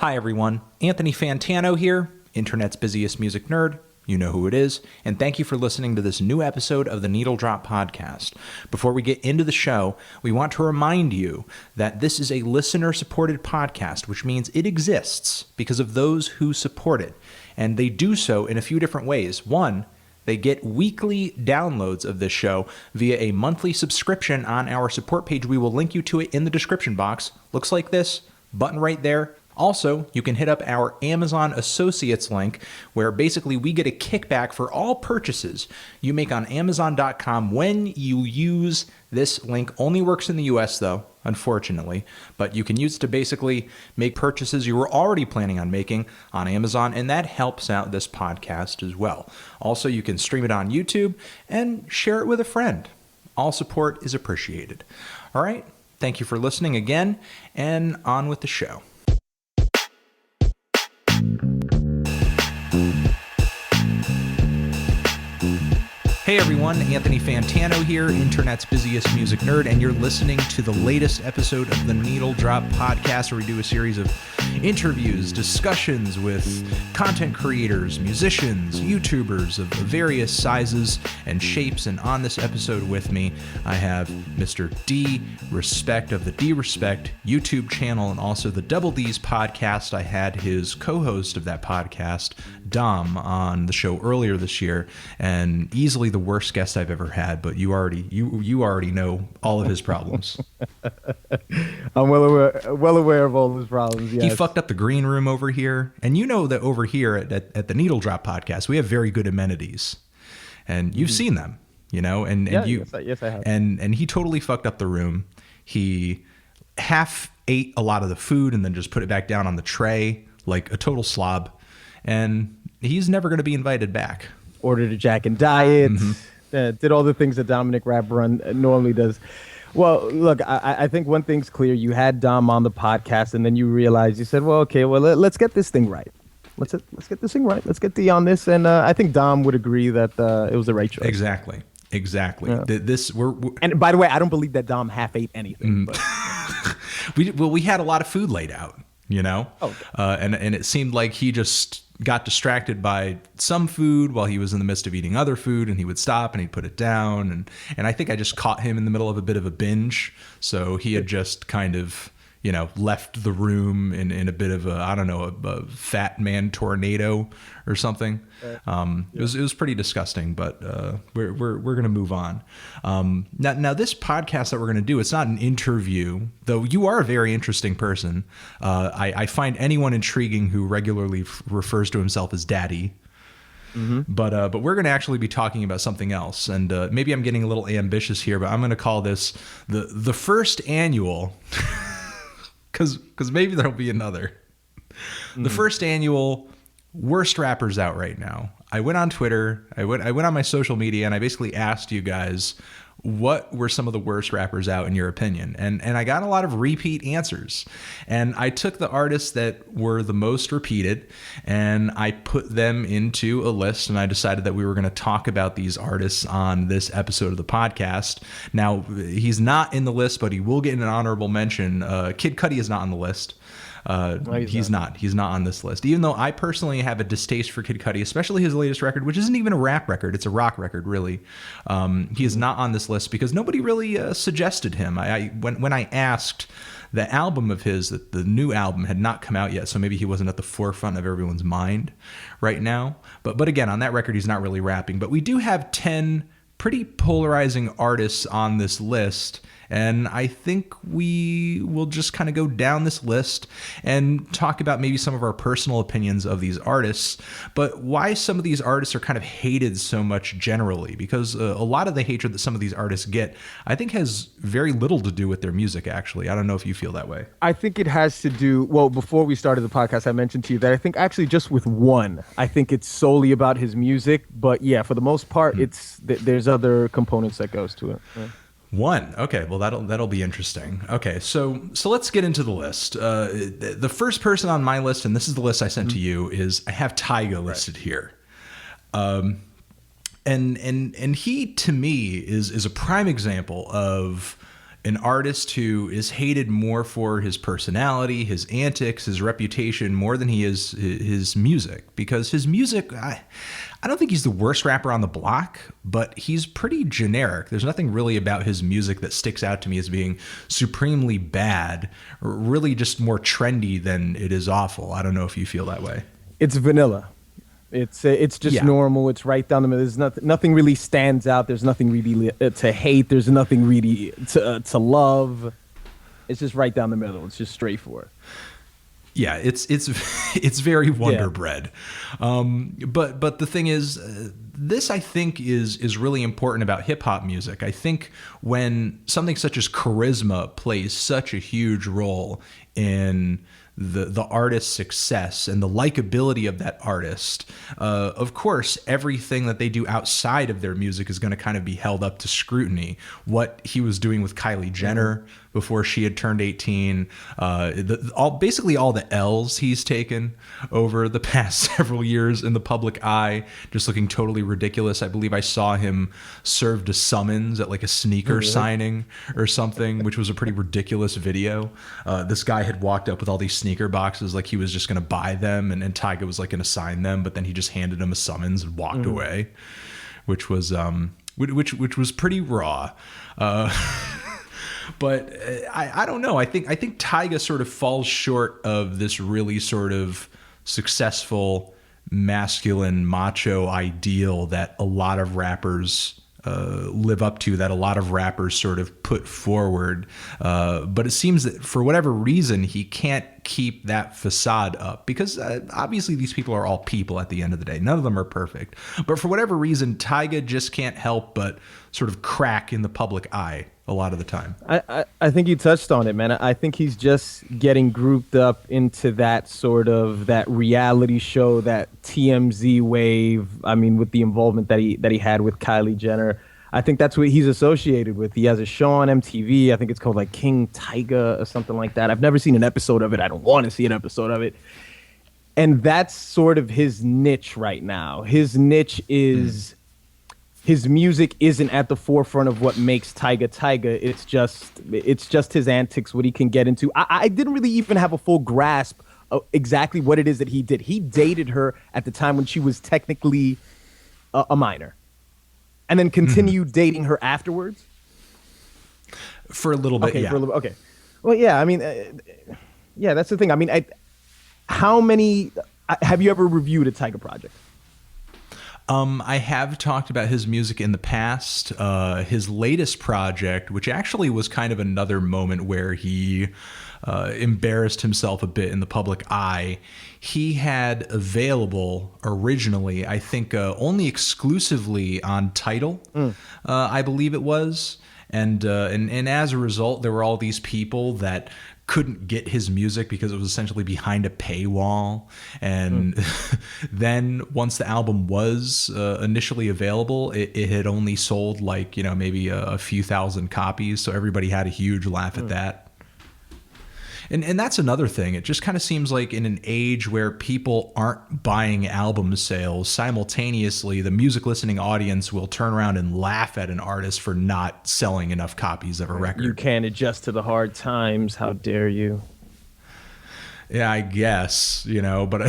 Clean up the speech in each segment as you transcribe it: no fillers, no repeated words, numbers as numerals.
Hi everyone, Anthony Fantano here, internet's busiest music nerd. You know who it is, and thank you for listening to this new episode of the Needle Drop Podcast. Before we get into the show, we want to remind you that this is a listener-supported podcast, which means it exists because of those who support it, and they do so in a few different ways. One, they get weekly downloads of this show via a monthly subscription on our support page. We will link you to it in the description box. Looks like this, button right there. Also, you can hit up our Amazon Associates link, where basically we get a kickback for all purchases you make on Amazon.com when you use this link. Only works in the US though, unfortunately, but you can use it to basically make purchases you were already planning on making on Amazon, and that helps out this podcast as well. Also, you can stream it on YouTube and share it with a friend. All support is appreciated. All right, thank you for listening again, and on with the show. Hey everyone, Anthony Fantano here, internet's busiest music nerd, and you're listening to the latest episode of the Needle Drop Podcast, where we do a series of interviews, discussions with content creators, musicians, YouTubers of various sizes and shapes. And on this episode with me, I have Mr. D Respect of the D Respect YouTube channel and also the Double D's podcast. I had his co-host of that podcast, Dom, on the show earlier this year, and easily the worst guest I've ever had, but you already know all of his problems. I'm well aware of all his problems. Yes. He fucked up the green room over here, and you know that over here at the Needle Drop Podcast, we have very good amenities, and you've seen them, you know, and yes, I have. And he totally fucked up the room. He half ate a lot of the food and then just put it back down on the tray like a total slob, and he's never going to be invited back. Ordered a Jack and Diet, did all the things that Dom Rabrun normally does. Well, look, I think one thing's clear. You had Dom on the podcast, and then you realized, you said, well, okay, well, let's get this thing right. Let's get this thing right. Let's get D on this. And I think Dom would agree that it was the right choice. Exactly. Yeah. And by the way, I don't believe that Dom half ate anything. But. we had a lot of food laid out, you know? Okay. And it seemed like he just got distracted by some food while he was in the midst of eating other food, and he would stop and he'd put it down. And I think I just caught him in the middle of a bit of a binge. So he had just kind of, you know, left the room in a bit of a fat man tornado or something. It was pretty disgusting, but we're going to move on. Now this podcast that we're going to do, it's not an interview, though you are a very interesting person. I find anyone intriguing who regularly refers to himself as daddy. Mm-hmm. But we're going to actually be talking about something else, and maybe I'm getting a little ambitious here, but I'm going to call this the first annual, because maybe there'll be another. The first annual worst rappers out right now. I went on Twitter, I went on my social media, and I basically asked you guys, what were some of the worst rappers out in your opinion? And I got a lot of repeat answers. And I took the artists that were the most repeated and I put them into a list, and I decided that we were going to talk about these artists on this episode of the podcast. Now, he's not in the list, but he will get an honorable mention. Kid Cudi is not on the list. He's not on this list, even though I personally have a distaste for Kid Cudi, especially his latest record, which isn't even a rap record. It's a rock record, really. He is not on this list because nobody really suggested him. When I asked, the album of his, the new album had not come out yet, so maybe he wasn't at the forefront of everyone's mind right now. But again, on that record, he's not really rapping. But we do have 10 pretty polarizing artists on this list. And I think we will just kind of go down this list and talk about maybe some of our personal opinions of these artists, but why some of these artists are kind of hated so much generally, because a lot of the hatred that some of these artists get, I think, has very little to do with their music, actually. I don't know if you feel that way. I think it has to do, well, before we started the podcast, I mentioned to you that I think actually just with one, I think it's solely about his music, but yeah, for the most part, there's other components that goes to it. Yeah. One. Okay, well, that'll be interesting. Okay, so let's get into the list. The first person on my list, and this is the list I sent to you, is I have Tyga listed here. And he, to me, is a prime example of an artist who is hated more for his personality, his antics, his reputation, more than he is his music. Because his music, I don't think he's the worst rapper on the block, but he's pretty generic. There's nothing really about his music that sticks out to me as being supremely bad, or really just more trendy than it is awful. I don't know if you feel that way. It's vanilla. It's just normal. It's right down the middle. There's nothing really stands out. There's nothing really to hate. There's nothing really to love. It's just right down the middle. It's just straightforward. Yeah, it's very Wonder Bread. But the thing is, this I think is really important about hip hop music. I think when something such as charisma plays such a huge role in the artist's success and the likability of that artist, of course, everything that they do outside of their music is going to kind of be held up to scrutiny. What he was doing with Kylie Jenner before she had turned 18, basically all the L's he's taken over the past several years in the public eye, just looking totally ridiculous. I believe I saw him served a summons at like a sneaker signing or something, which was a pretty ridiculous video. This guy had walked up with all these sneaker boxes like he was just going to buy them, and Tyga was like going to sign them, but then he just handed him a summons and walked away, which was pretty raw. But I don't know. I think Tyga sort of falls short of this really sort of successful masculine macho ideal that a lot of rappers live up to, that a lot of rappers sort of put forward. But it seems that for whatever reason, he can't keep that facade up, because obviously these people are all people at the end of the day. None of them are perfect. But for whatever reason, Tyga just can't help but sort of crack in the public eye a lot of the time. I think you touched on it, man. I think he's just getting grouped up into that sort of that reality show, that TMZ wave. I mean, with the involvement that he had with Kylie Jenner, I think that's what he's associated with. He has a show on MTV. I think it's called like King Tyga or something like that. I've never seen an episode of it. I don't want to see an episode of it. And that's sort of his niche right now. His niche is his music isn't at the forefront of what makes Tyga Tyga. It's just his antics, what he can get into. I didn't really even have a full grasp of exactly what it is that he did. He dated her at the time when she was technically a minor, and then continued dating her afterwards. For a little bit, yeah. Okay. Well, yeah, I mean, yeah, that's the thing. I mean, how many have you ever reviewed a Tyga project? I have talked about his music in the past. His latest project, which actually was kind of another moment where he embarrassed himself a bit in the public eye. He had available originally, I think, only exclusively on Tidal, I believe it was. And as a result, there were all these people that couldn't get his music because it was essentially behind a paywall. And then once the album was initially available, it had only sold like, maybe a few thousand copies. So everybody had a huge laugh at that. And that's another thing. It just kind of seems like in an age where people aren't buying album sales, simultaneously the music listening audience will turn around and laugh at an artist for not selling enough copies of a record. You can't adjust to the hard times. How dare you? Yeah, I guess, but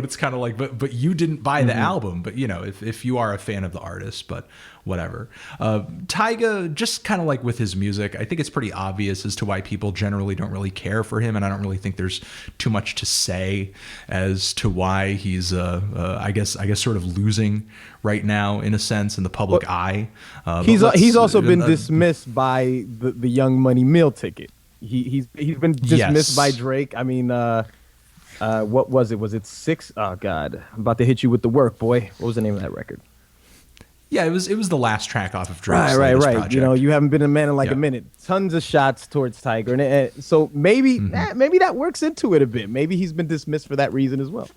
it's kind of like, but you didn't buy the album, but if you are a fan of the artist, but whatever. Tyga, just kind of like with his music, I think it's pretty obvious as to why people generally don't really care for him. And I don't really think there's too much to say as to why he's, I guess sort of losing right now in a sense in the public eye. He's also been dismissed by the Young Money meal ticket. He's been dismissed by Drake. I mean, what was it? Was it 6? Oh God, I'm about to hit you with the work, boy. What was the name of that record? Yeah, it was the last track off of Drake's right. project. You haven't been a man in like a minute. Tons of shots towards Tyga, and so maybe that works into it a bit. Maybe he's been dismissed for that reason as well.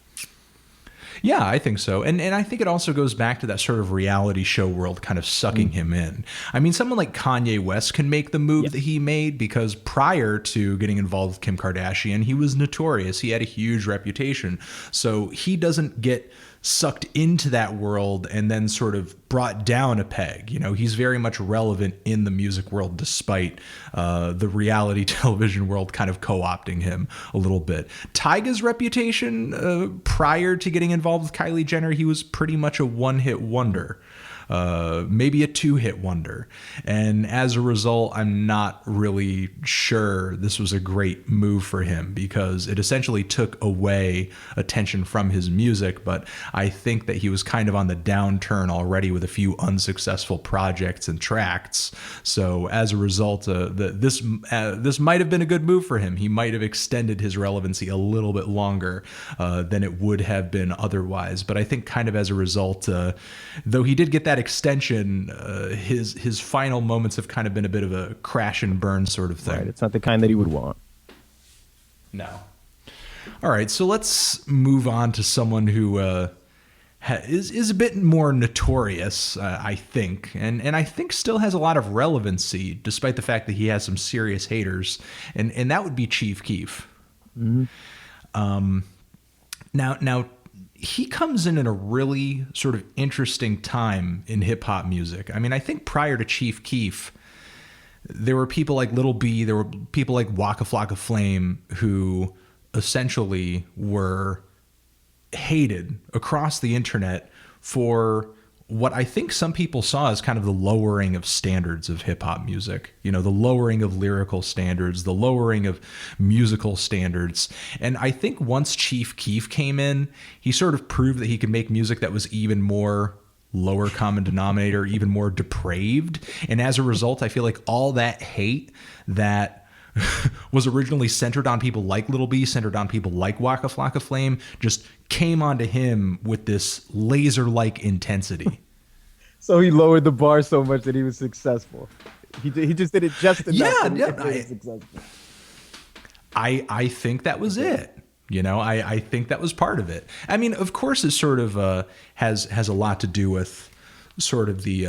Yeah, I think so. And I think it also goes back to that sort of reality show world kind of sucking him in. I mean, someone like Kanye West can make the move that he made because prior to getting involved with Kim Kardashian, he was notorious. He had a huge reputation. So he doesn't get sucked into that world and then sort of brought down a peg. You know, he's very much relevant in the music world despite the reality television world kind of co-opting him a little bit. Tyga's reputation prior to getting involved with Kylie Jenner, he was pretty much a one-hit wonder. Maybe a two-hit wonder. And as a result, I'm not really sure this was a great move for him because it essentially took away attention from his music. But I think that he was kind of on the downturn already with a few unsuccessful projects and tracts. So as a result, this might have been a good move for him. He might have extended his relevancy a little bit longer than it would have been otherwise. But I think kind of as a result, though he did get that extension, his final moments have kind of been a bit of a crash and burn sort of thing. Right, it's not the kind that he would want. No. All right, so let's move on to someone who is a bit more notorious, I think, and I think still has a lot of relevancy, despite the fact that he has some serious haters, and that would be Chief Keef. Mm-hmm. Now. He comes in a really sort of interesting time in hip hop music. I mean, I think prior to Chief Keef, there were people like Lil B, there were people like Waka Flocka Flame who essentially were hated across the internet for what I think some people saw as kind of the lowering of standards of hip hop music, you know, the lowering of lyrical standards, the lowering of musical standards. And I think once Chief Keef came in, he sort of proved that he could make music that was even more lower common denominator, even more depraved. And as a result, I feel like all that hate that was originally centered on people like Lil B, centered on people like Waka Flocka Flame, just came onto him with this laser-like intensity. So he lowered the bar so much that he was successful. He just did it just enough. I think that was it. You know, I think that was part of it. I mean, of course, it sort of has a lot to do with sort of the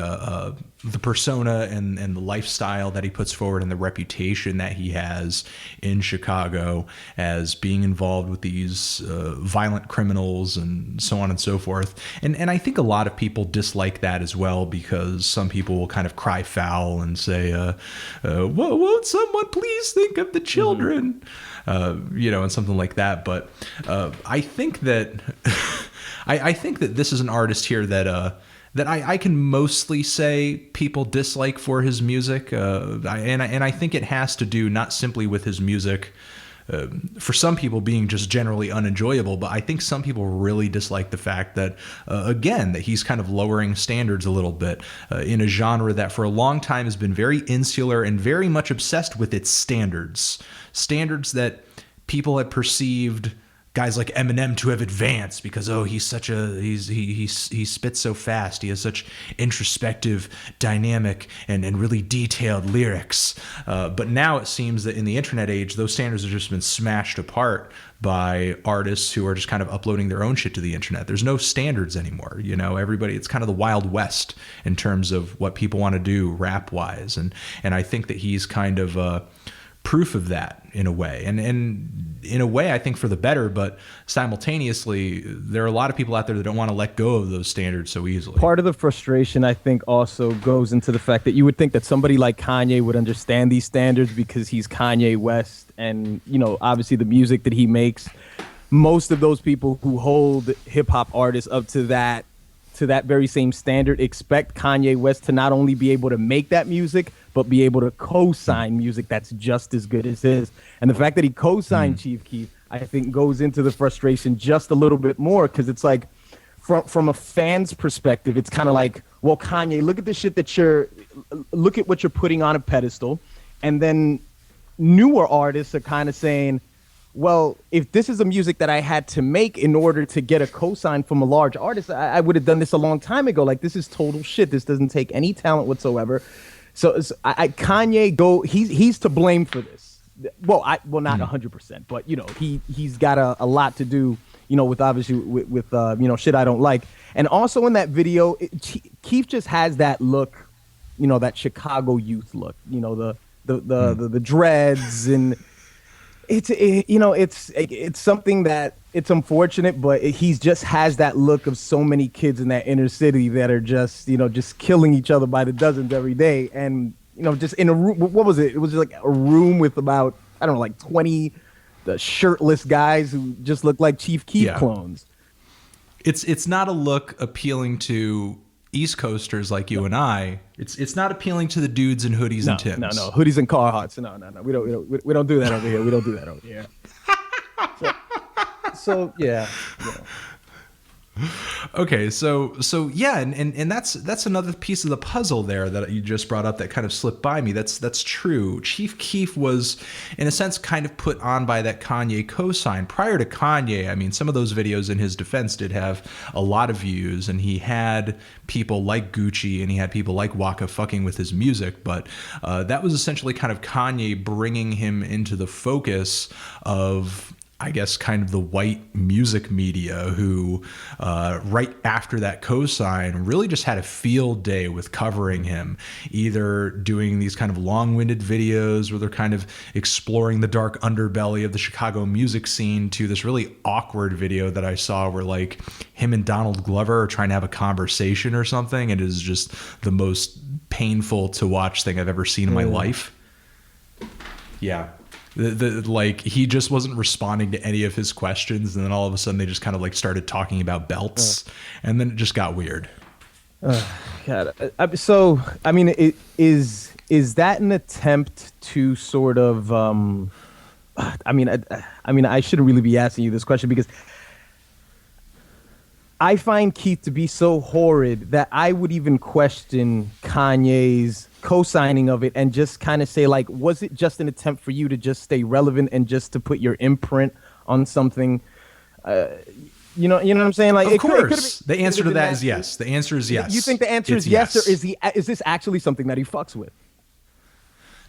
persona and the lifestyle that he puts forward and the reputation that he has in Chicago as being involved with these violent criminals and so on and so forth. And I think a lot of people dislike that as well because some people will kind of cry foul and say, won't someone please think of the children? You know, and something like that. But I think that I think that this is an artist here that I can mostly say people dislike for his music, and I think it has to do not simply with his music, for some people being just generally unenjoyable, but I think some people really dislike the fact that, again, that he's kind of lowering standards a little bit in a genre that for a long time has been very insular and very much obsessed with its standards that people had perceived guys like Eminem to have advanced because, oh, he spits so fast. He has such introspective, dynamic, and really detailed lyrics. But now it seems that in the internet age, those standards have just been smashed apart by artists who are just kind of uploading their own shit to the internet. There's no standards anymore. You know, everybody, it's kind of the Wild West in terms of what people want to do rap wise. And I think that he's kind of proof of that in a way, and in a way I think for the better, but simultaneously there are a lot of people out there that don't want to let go of those standards so easily. Part of the frustration I think also goes into the fact that you would think that somebody like Kanye would understand these standards because he's Kanye West, and you know, obviously the music that he makes, most of those people who hold hip-hop artists up to that very same standard expect Kanye West to not only be able to make that music, but be able to co-sign music that's just as good as his. And the fact that he co-signed Chief Keef, I think, goes into the frustration just a little bit more, because it's like, from a fan's perspective, it's kind of like, well, Kanye, look at the shit look at what you're putting on a pedestal. And then newer artists are kind of saying, well, if this is a music that I had to make in order to get a cosign from a large artist, I would have done this a long time ago. Like, this is total shit. This doesn't take any talent whatsoever. So Kanye, he's to blame for this. Well, not 100%, but you know, he's got a lot to do, you know, with obviously with you know, shit I don't like. And also in that video, Keef just has that look, you know, that Chicago youth look, you know, the dreads, and It's something that it's unfortunate, but he's just has that look of so many kids in that inner city that are just just killing each other by the dozens every day, and just in a room. What was it? It was like a room with about, I don't know, like 20 the shirtless guys who just look like Chief Keef clones. It's not a look appealing to East Coasters like you and I. It's not appealing to the dudes in hoodies and Timbs. No, hoodies and Carhartts. No. We don't do that over here. We don't do that over here. So yeah. Okay, so yeah, and that's another piece of the puzzle there that you just brought up that kind of slipped by me. That's true. Chief Keef was, in a sense, kind of put on by that Kanye cosign. Prior to Kanye, I mean, some of those videos in his defense did have a lot of views, and he had people like Gucci and he had people like Waka fucking with his music, but that was essentially kind of Kanye bringing him into the focus of, I guess, kind of the white music media who, right after that cosign, really just had a field day with covering him, either doing these kind of long-winded videos where they're kind of exploring the dark underbelly of the Chicago music scene, to this really awkward video that I saw where like him and Donald Glover are trying to have a conversation or something. It is just the most painful to watch thing I've ever seen in my life. Yeah. Like he just wasn't responding to any of his questions, and then all of a sudden they just kind of like started talking about belts, and then it just got weird. God. So I mean, is that an attempt to sort of? I mean, I shouldn't really be asking you this question because I find Keith to be so horrid that I would even question Kanye's co-signing of it and just kind of say, like, was it just an attempt for you to just stay relevant and just to put your imprint on something? You know what I'm saying? Like, of course, the answer to that is yes. The answer is yes. You think the answer is yes, or is this actually something that he fucks with?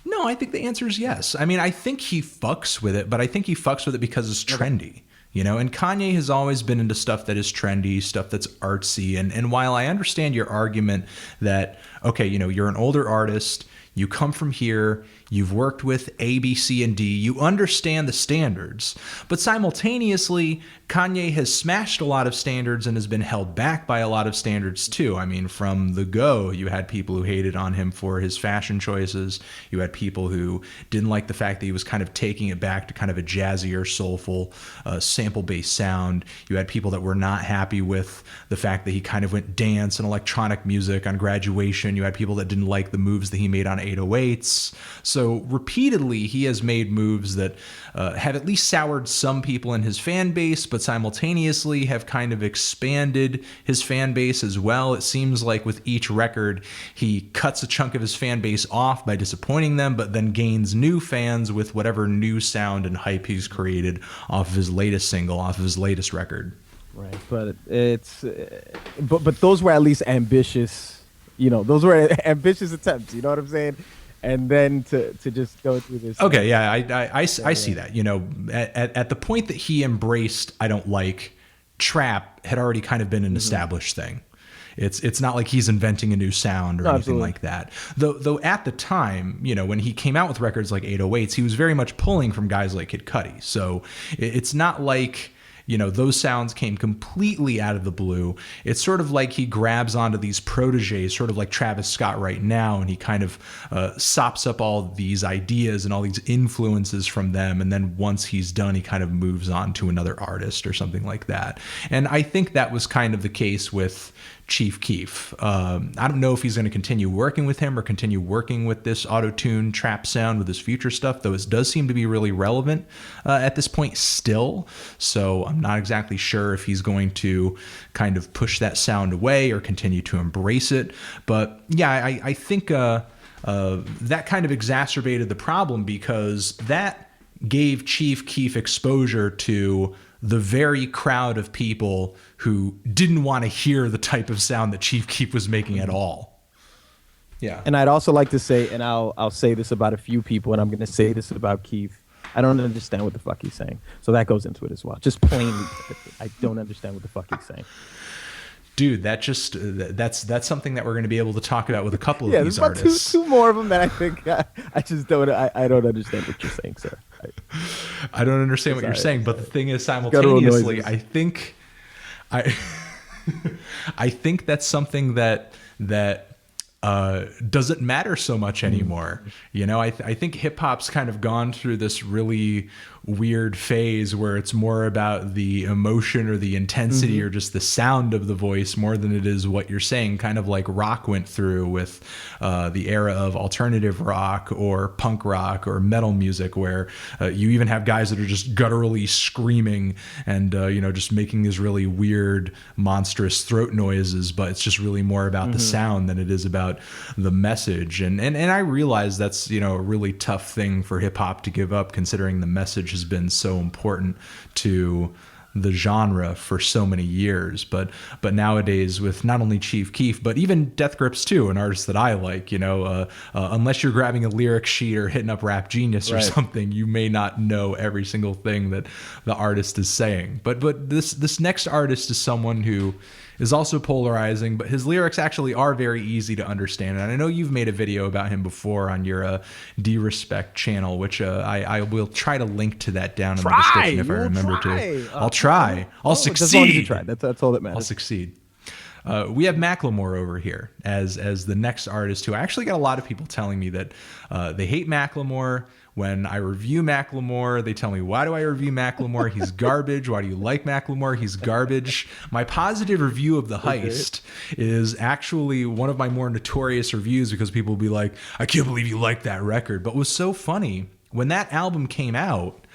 No, I think the answer is yes. I mean, I think he fucks with it, but I think he fucks with it because it's trendy. And Kanye has always been into stuff that is trendy, stuff that's artsy. And while I understand your argument that, okay, you're an older artist, you come from here, you've worked with A, B, C, and D, you understand the standards, but simultaneously, Kanye has smashed a lot of standards and has been held back by a lot of standards too. I mean, from the go, you had people who hated on him for his fashion choices. You had people who didn't like the fact that he was kind of taking it back to kind of a jazzier, soulful, sample-based sound. You had people that were not happy with the fact that he kind of went dance and electronic music on Graduation. You had people that didn't like the moves that he made on 808s. So repeatedly, he has made moves that have at least soured some people in his fan base, but simultaneously have kind of expanded his fan base as well. It seems like with each record, he cuts a chunk of his fan base off by disappointing them, but then gains new fans with whatever new sound and hype he's created off of his latest single, off of his latest record. Right, but but those were at least ambitious. Those were ambitious attempts. You know what I'm saying? And then to just go through this. Okay, yeah, I see that. At the point that he embraced I don't like, trap had already kind of been an established thing. It's not like he's inventing a new sound or anything like that. Though at the time, when he came out with records like 808s, he was very much pulling from guys like Kid Cudi. So it's not like those sounds came completely out of the blue. It's sort of like he grabs onto these proteges, sort of like Travis Scott right now, and he kind of sops up all these ideas and all these influences from them. And then once he's done, he kind of moves on to another artist or something like that. And I think that was kind of the case with Chief Keef. I don't know if he's going to continue working with him or continue working with this auto-tune trap sound with his future stuff, though it does seem to be really relevant at this point still. So I'm not exactly sure if he's going to kind of push that sound away or continue to embrace it. But yeah, I think that kind of exacerbated the problem because that gave Chief Keef exposure to the very crowd of people who didn't want to hear the type of sound that Chief Keef was making at all. Yeah. And I'd also like to say, and I'll say this about a few people, and I'm going to say this about Keef. I don't understand what the fuck he's saying. So that goes into it as well. Just plainly, I don't understand what the fuck he's saying. Dude, that's something that we're going to be able to talk about with a couple of these artists. Two more of them that I think I just don't understand what you're saying, sir. I don't understand what you're saying, but the thing is, Guttural simultaneously, noises. I I think that's something that doesn't matter so much anymore. You know, I think hip hop's kind of gone through this really weird phase where it's more about the emotion or the intensity or just the sound of the voice more than it is what you're saying, kind of like rock went through with the era of alternative rock or punk rock or metal music, where you even have guys that are just gutturally screaming and you know, just making these really weird monstrous throat noises, but it's just really more about the sound than it is about the message. And I realize that's, you know, a really tough thing for hip hop to give up, considering the message has been so important to the genre for so many years. But nowadays, with not only Chief Keef, but even Death Grips too, an artist that I like, you know, unless you're grabbing a lyric sheet or hitting up Rap Genius or something, you may not know every single thing that the artist is saying. But this next artist is someone who is also polarizing, but his lyrics actually are very easy to understand. And I know you've made a video about him before on your D-Respect channel, which I will try to link to that down in the description if I remember to. I'll try. I'll succeed. As long as you try. That's all that matters. I'll succeed. We have Macklemore over here as the next artist, who I actually got a lot of people telling me that they hate Macklemore. When I review Macklemore, they tell me, why do I review Macklemore? He's garbage. Why do you like Macklemore? He's garbage. My positive review of The Heist is actually one of my more notorious reviews, because people will be like, I can't believe you like that record. But what was so funny, when that album came out,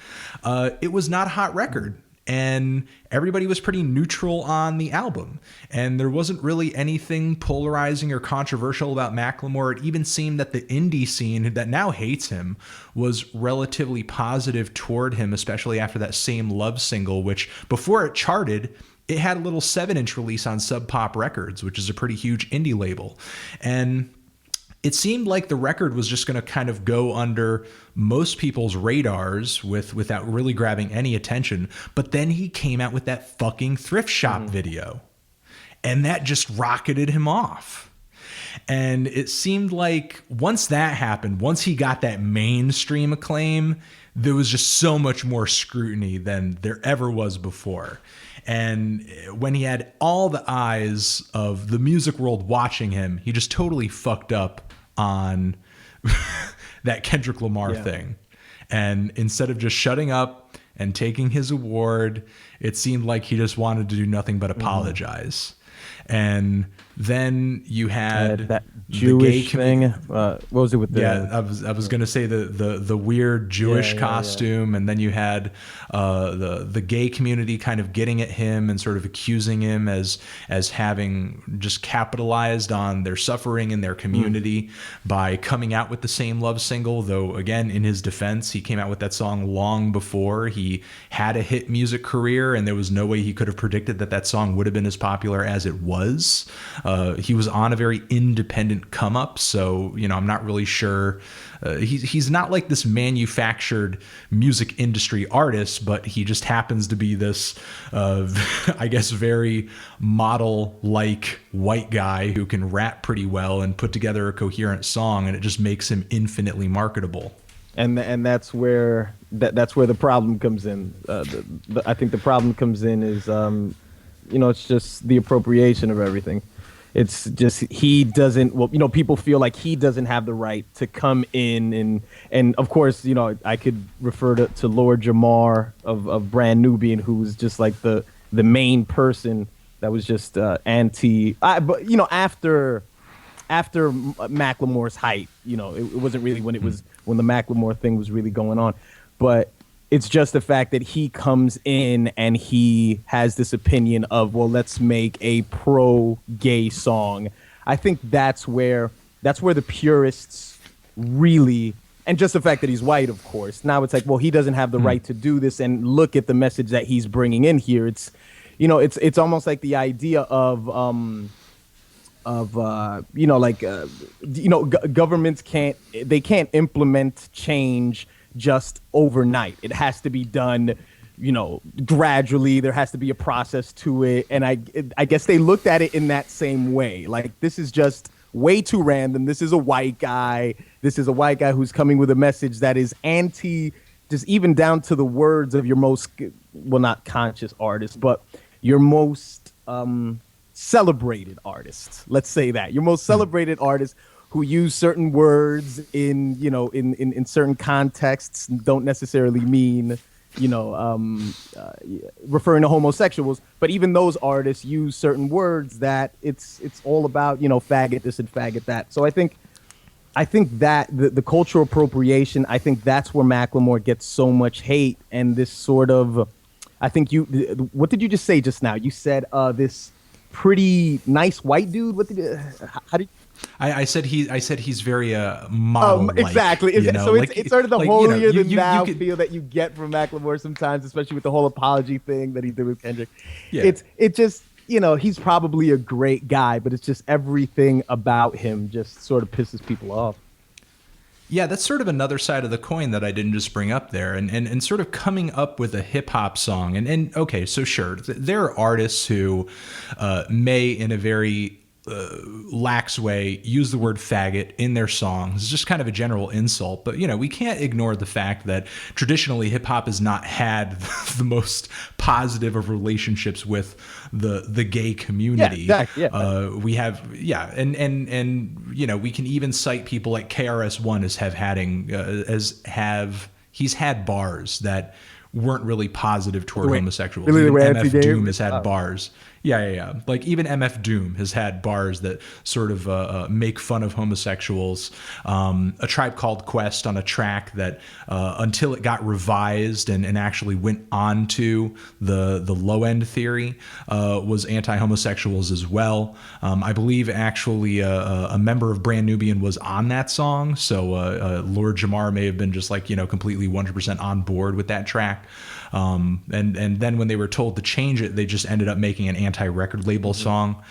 it was not a hot record. And everybody was pretty neutral on the album. And there wasn't really anything polarizing or controversial about Macklemore. It even seemed that the indie scene that now hates him was relatively positive toward him, especially after that Same Love single, which before it charted, it had a little 7-inch release on Sub Pop Records, which is a pretty huge indie label. And it seemed like the record was just going to kind of go under most people's radars without really grabbing any attention. But then he came out with that fucking thrift shop video, and that just rocketed him off. And it seemed like once that happened, once he got that mainstream acclaim, there was just so much more scrutiny than there ever was before. And when he had all the eyes of the music world watching him, he just totally fucked up on that Kendrick Lamar thing. And instead of just shutting up and taking his award, it seemed like he just wanted to do nothing but apologize. And then you had that Jewish thing. What was it with the? I was gonna say the weird Jewish costume, and then you had the gay community kind of getting at him and sort of accusing him as having just capitalized on their suffering in their community by coming out with the Same Love single. Though again, in his defense, he came out with that song long before he had a hit music career, and there was no way he could have predicted that song would have been as popular as it was. He was on a very independent come up, so you know, I'm not really sure. He's not like this manufactured music industry artist, but he just happens to be this, I guess, very model-like white guy who can rap pretty well and put together a coherent song, and it just makes him infinitely marketable. And that's where that's where the problem comes in. I think the problem comes in is, you know, it's just the appropriation of everything. It's just he doesn't. Well, you know, people feel like he doesn't have the right to come in and of course, you know, I could refer to Lord Jamar of Brand Nubian, who was just like the main person that was just anti. But you know, after Macklemore's height, you know, it wasn't really when the Macklemore thing was really going on, but it's just the fact that he comes in and he has this opinion of, well, let's make a pro-gay song. I think that's where the purists really, and just the fact that he's white, of course. Now it's like, well, he doesn't have the right to do this, and look at the message that he's bringing in here. It's, you know, it's almost like the idea of you know, like you know, governments can't implement change just overnight. It has to be done, you know, gradually. There has to be a process to it. And I guess they looked at it in that same way. Like, this is just way too random. This is a white guy. This is a white guy who's coming with a message that is anti just even down to the words of your most, well, not conscious artists, but your most celebrated artists. Let's say that your most celebrated artists who use certain words in, you know, in certain contexts don't necessarily mean, you know, referring to homosexuals, but even those artists use certain words that it's all about, you know, faggot this and faggot that. So I think that the cultural appropriation, I think that's where Macklemore gets so much hate, and this sort of, I think what did you just say just now? You said this pretty nice white dude. What did you, how did you? I said he's very model-like. Exactly. You know? So it's sort of the holier than thou could feel that you get from Macklemore sometimes, especially with the whole apology thing that he did with Kendrick. Yeah. It just, you know, he's probably a great guy, but it's just everything about him just sort of pisses people off. Yeah, that's sort of another side of the coin that I didn't just bring up there, and sort of coming up with a hip hop song. And okay, so sure, there are artists who may, in a very lax way, use the word faggot in their songs. It's just kind of a general insult, but you know, we can't ignore the fact that traditionally hip hop has not had the most positive of relationships with the gay community. Yeah, exactly. Yeah. We have, and you know, we can even cite people like KRS-One he's had bars that weren't really positive toward homosexuals. Really, even MF Doom has had bars. Yeah. Like even MF Doom has had bars that sort of make fun of homosexuals. A Tribe Called Quest on a track that until it got revised and actually went on to the low end theory was anti-homosexuals as well. I believe actually a member of Brand Nubian was on that song. So Lord Jamar may have been just like, you know, completely 100% on board with that track. And then when they were told to change it, they just ended up making an anti-record label song.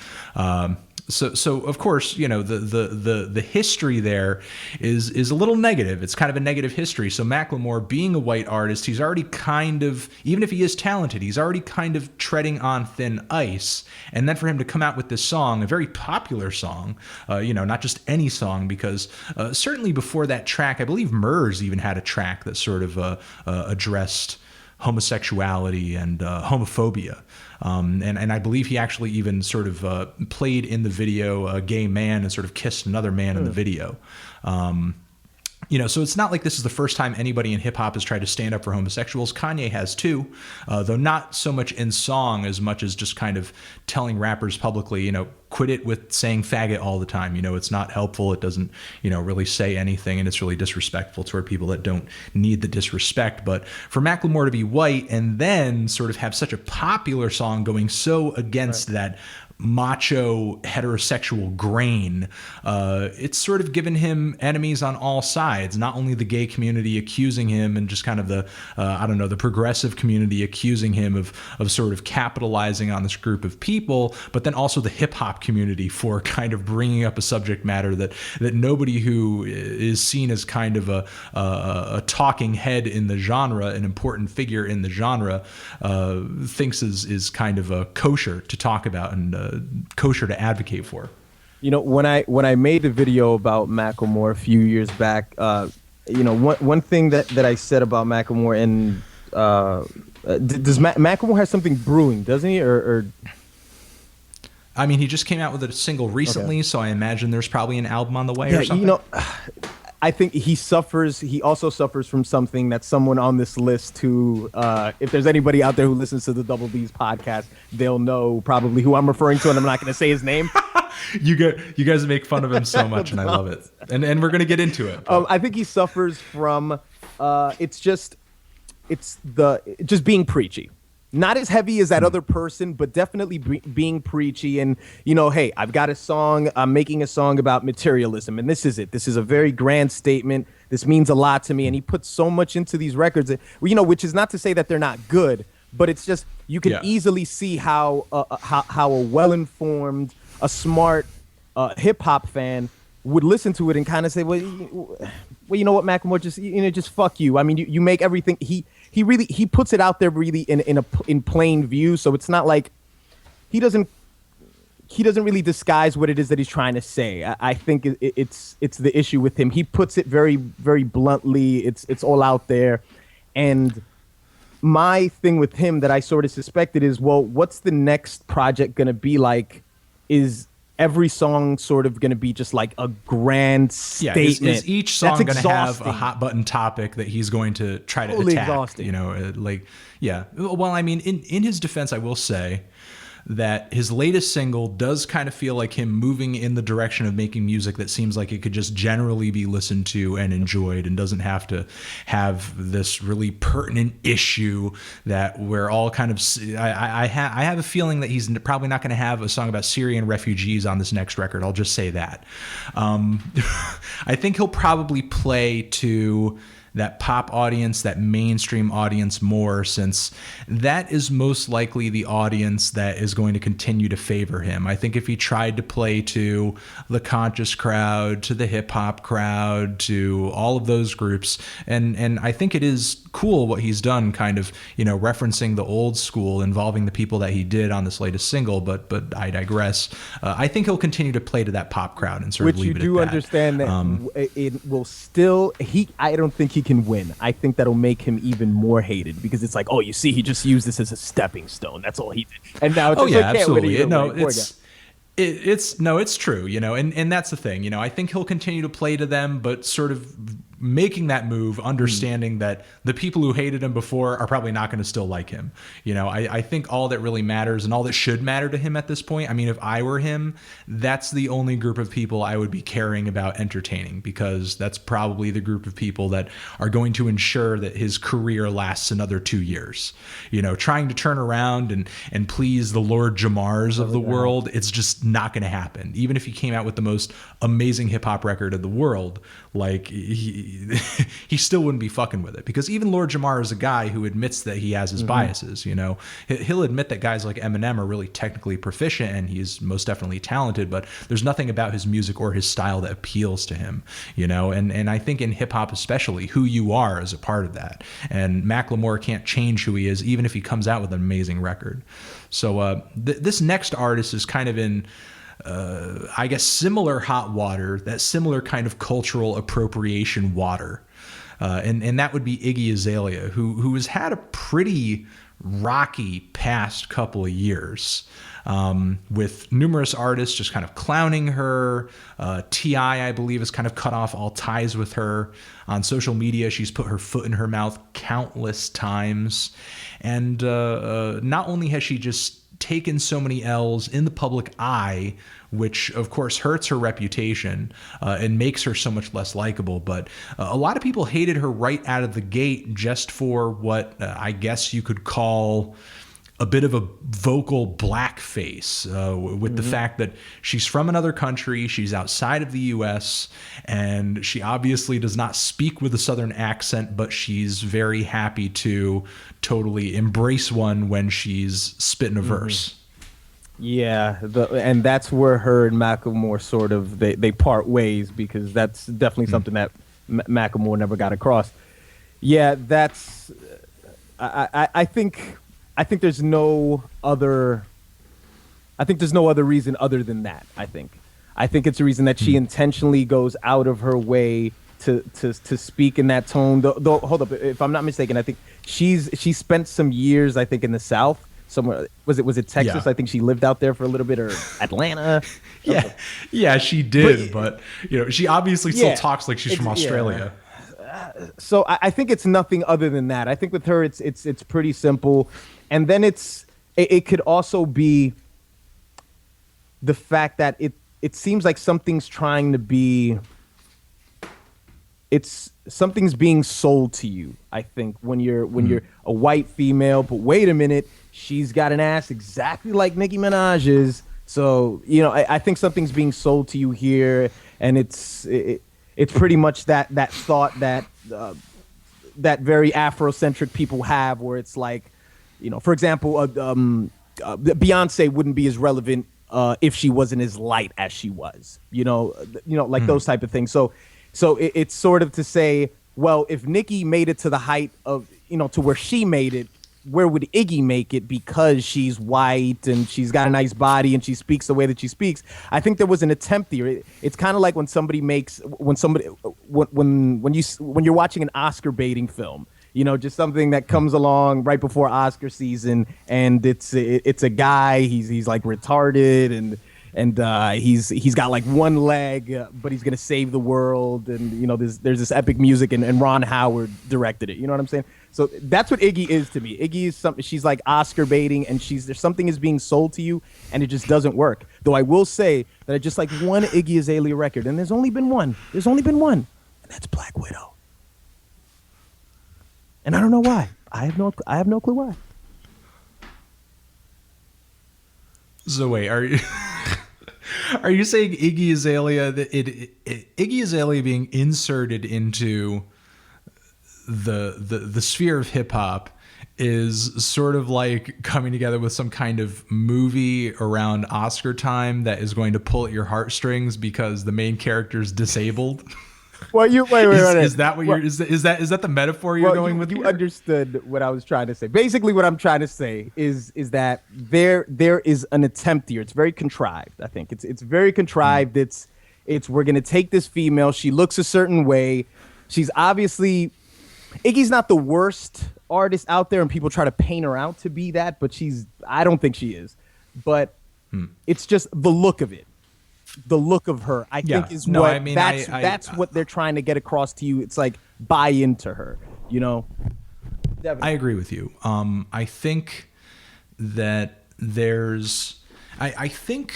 So of course, you know, the history there is a little negative. It's kind of a negative history. So Macklemore, being a white artist, he's already kind of, even if he is talented, he's already kind of treading on thin ice. And then for him to come out with this song, a very popular song, you know, not just any song, because certainly before that track, I believe Murs even had a track that sort of addressed homosexuality and homophobia. And I believe he actually even sort of played in the video a gay man and sort of kissed another man in the video. You know, so it's not like this is the first time anybody in hip hop has tried to stand up for homosexuals. Kanye has too, though not so much in song as much as just kind of telling rappers publicly, you know, quit it with saying faggot all the time. You know, it's not helpful. It doesn't, you know, really say anything, and it's really disrespectful toward people that don't need the disrespect. But for Macklemore to be white and then sort of have such a popular song going so against that macho heterosexual grain, it's sort of given him enemies on all sides. Not only the gay community accusing him, and just kind of the the progressive community accusing him of sort of capitalizing on this group of people, but then also the hip hop community for kind of bringing up a subject matter that nobody who is seen as kind of a talking head in the genre, an important figure in the genre, thinks is kind of a kosher to talk about and kosher to advocate for. You know, when I made the video about Macklemore a few years back, you know, one thing that I said about Macklemore, and does Macklemore have something brewing, doesn't he? Or I mean, he just came out with a single recently, so I imagine there's probably an album on the way or something. You know, I think he also suffers from something that someone on this list who, if there's anybody out there who listens to the Double B's podcast, they'll know probably who I'm referring to, and I'm not going to say his name. You guys make fun of him so much, and I love it. And we're going to get into it. I think he suffers from, just being preachy. Not as heavy as that other person, but definitely being preachy. And, you know, hey, I've got a song. I'm making a song about materialism. And this is it. This is a very grand statement. This means a lot to me. And he puts so much into these records, that, you know, which is not to say that they're not good, but it's just you can easily see how a well-informed, a smart hip hop fan would listen to it and kind of say, well, you know what, Macklemore, just fuck you. I mean, you make everything. He puts it out there really in plain view, so it's not like he doesn't really disguise what it is that he's trying to say. I think it's the issue with him. He puts it very, very bluntly. It's all out there, And my thing with him that I sort of suspected is, well, what's the next project going to be like? Is every song sort of going to be just like a grand statement? Is each song going to have a hot button topic that he's going to try to attack? Exhausting. You know, Well, I mean, in his defense, I will say that his latest single does kind of feel like him moving in the direction of making music that seems like it could just generally be listened to and enjoyed and doesn't have to have this really pertinent issue that we're all kind of... I have a feeling that he's probably not going to have a song about Syrian refugees on this next record. I'll just say that. I think he'll probably play to that pop audience, that mainstream audience more, since that is most likely the audience that is going to continue to favor him. I think if he tried to play to the conscious crowd, to the hip hop crowd, to all of those groups, and I think it is cool what he's done, kind of, you know, referencing the old school, involving the people that he did on this latest single, but I digress. I think he'll continue to play to that pop crowd and sort of leave it at that. Which you do understand that it will still, I don't think he can win. I think that'll make him even more hated, because it's like, oh, you see, he just used this as a stepping stone. That's all he did. And now it's absolutely. No, it's true, you know, and that's the thing, you know. I think he'll continue to play to them, but sort of making that move, understanding that the people who hated him before are probably not going to still like him. You know, I think all that really matters, and all that should matter to him at this point, I mean, if I were him, that's the only group of people I would be caring about entertaining, because that's probably the group of people that are going to ensure that his career lasts another 2 years. You know, trying to turn around and please the Lord Jamars of the world, it's just not going to happen. Even if he came out with the most amazing hip hop record of the world, like he still wouldn't be fucking with it, because even Lord Jamar is a guy who admits that he has his biases. You know, he'll admit that guys like Eminem are really technically proficient and he's most definitely talented, but there's nothing about his music or his style that appeals to him. You know, and I think in hip hop especially, who you are is a part of that, and Macklemore can't change who he is even if he comes out with an amazing record. So this next artist is kind of in I guess similar hot water, that similar kind of cultural appropriation water. And that would be Iggy Azalea, who has had a pretty rocky past couple of years, with numerous artists just kind of clowning her. T.I., I believe, has kind of cut off all ties with her. On social media, she's put her foot in her mouth countless times. And not only has she just taken so many L's in the public eye, which of course hurts her reputation and makes her so much less likable, but a lot of people hated her right out of the gate just for what I guess you could call a bit of a vocal blackface, with the fact that she's from another country, she's outside of the U.S., and she obviously does not speak with a Southern accent, but she's very happy to totally embrace one when she's spitting a verse. Yeah, and that's where her and Macklemore sort of they part ways, because that's definitely something that Macklemore never got across. Yeah, that's I think there's no other reason other than that. I think it's a reason that she intentionally goes out of her way to speak in that tone. Though, hold up, if I'm not mistaken, I think she spent some years, I think, in the South somewhere. Was it Texas? Yeah. I think she lived out there for a little bit, or Atlanta. Yeah, she did, but you know, she obviously still talks like she's from Australia. So I think it's nothing other than that. I think with her, it's pretty simple. And then it could also be the fact that it seems like something's being sold to you. I think when you're a white female, but wait a minute, she's got an ass exactly like Nicki Minaj's. So, you know, I think something's being sold to you here, and it's pretty much that thought that very Afrocentric people have, where it's like, you know, for example, Beyonce wouldn't be as relevant if she wasn't as light as she was, you know, like those type of things. So it's sort of to say, well, if Nicki made it to the height of, you know, to where she made it, where would Iggy make it, because she's white and she's got a nice body and she speaks the way that she speaks? I think there was an attempt there. It's kind of like when you're watching an Oscar baiting film. Just something that comes along right before Oscar season, and it's a guy. He's like retarded, and he's got like one leg, but he's gonna save the world. And there's this epic music, and Ron Howard directed it. You know what I'm saying? So that's what Iggy is to me. Iggy is something. She's like Oscar baiting, and there's something is being sold to you, and it just doesn't work. Though I will say that I just like one Iggy Azalea record, and there's only been one. And that's Black Widow. And I don't know why. I have no clue why. So wait, are you saying Iggy Azalea Iggy Azalea being inserted into the sphere of hip hop is sort of like coming together with some kind of movie around Oscar time that is going to pull at your heartstrings because the main character is disabled? Well, wait. Is that what is that the metaphor you're going with? You understood what I was trying to say. Basically, what I'm trying to say is that there is an attempt here. It's very contrived. I think it's very contrived. It's we're gonna take this female. She looks a certain way. She's obviously Iggy's not the worst artist out there, and people try to paint her out to be that, but I don't think she is. But it's just the look of it. The look of her, I think, is that's what they're trying to get across to you. It's like buy into her, Definitely. I agree with you. I think that I think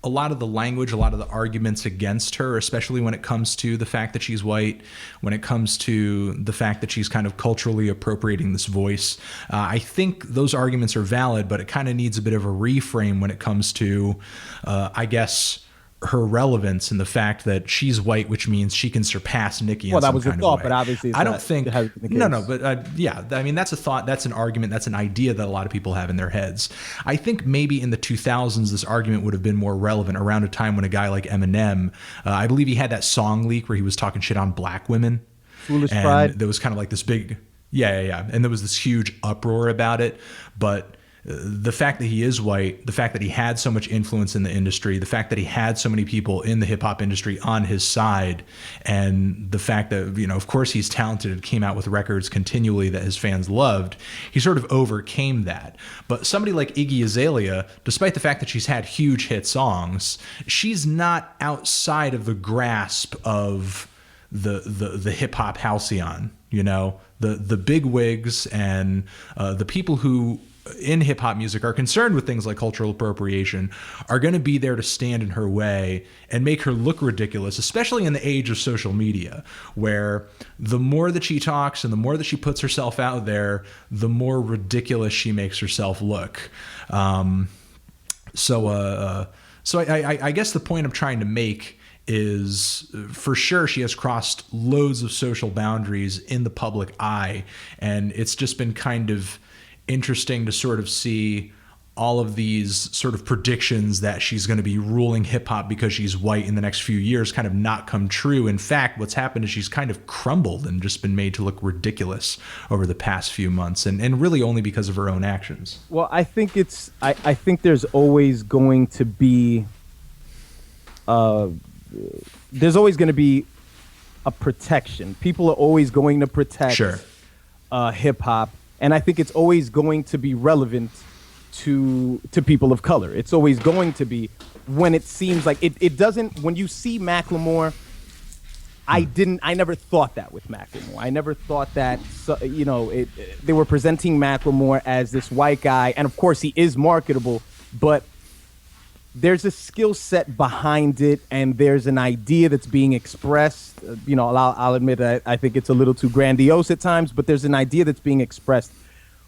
a lot of the language, a lot of the arguments against her, especially when it comes to the fact that she's white, when it comes to the fact that she's kind of culturally appropriating this voice, I think those arguments are valid, but it kind of needs a bit of a reframe when it comes to, I guess, her relevance and the fact that she's white, which means she can surpass Nicki in some kind of way. Well, that was the thought, but obviously I don't think but yeah, I mean, that's a thought, that's an argument, that's an idea that a lot of people have in their heads. I think maybe in the 2000s this argument would have been more relevant around a time when a guy like Eminem, I believe he had that song leak where he was talking shit on black women. Foolish and Pride. There was kind of like this big and there was this huge uproar about it, but the fact that he is white, the fact that he had so much influence in the industry, the fact that he had so many people in the hip hop industry on his side, and the fact that, of course he's talented and came out with records continually that his fans loved, he sort of overcame that. But somebody like Iggy Azalea, despite the fact that she's had huge hit songs, she's not outside of the grasp of the hip hop halcyon, the big wigs and the people who in hip hop music are concerned with things like cultural appropriation are going to be there to stand in her way and make her look ridiculous, especially in the age of social media, where the more that she talks and the more that she puts herself out there, the more ridiculous she makes herself look. So I guess the point I'm trying to make is, for sure, she has crossed loads of social boundaries in the public eye, and it's just been kind of interesting to sort of see all of these sort of predictions that she's going to be ruling hip hop because she's white in the next few years kind of not come true. In fact, what's happened is she's kind of crumbled and just been made to look ridiculous over the past few months, and really only because of her own actions. Well, I think I think there's always going to be a protection. People are always going to protect hip hop. And I think it's always going to be relevant to people of color. It's always going to be, when it seems like it doesn't. When you see Macklemore, I never thought that with Macklemore. I never thought that, they were presenting Macklemore as this white guy, and of course he is marketable, but there's a skill set behind it, and there's an idea that's being expressed. I'll admit that I think it's a little too grandiose at times, but there's an idea that's being expressed.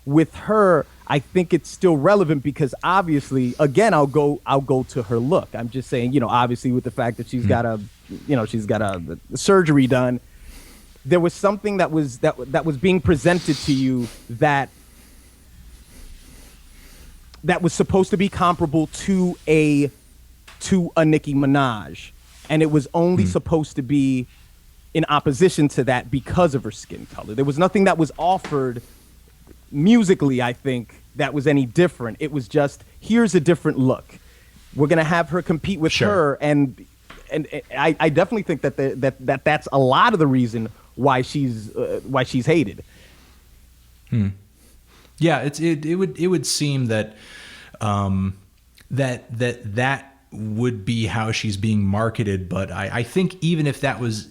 With her, I think it's still relevant because obviously, again, I'll go to her look. I'm just saying, obviously with the fact that she's got a surgery done, there was something that was being presented to you that was supposed to be comparable to a Nicki Minaj, and it was only supposed to be in opposition to that because of her skin color. There was nothing that was offered musically, I think, that was any different. It was just, here's a different look. We're gonna have her compete with her, and I definitely think that's a lot of the reason why she's hated. Yeah, it would seem that that would be how she's being marketed, but I think even if that was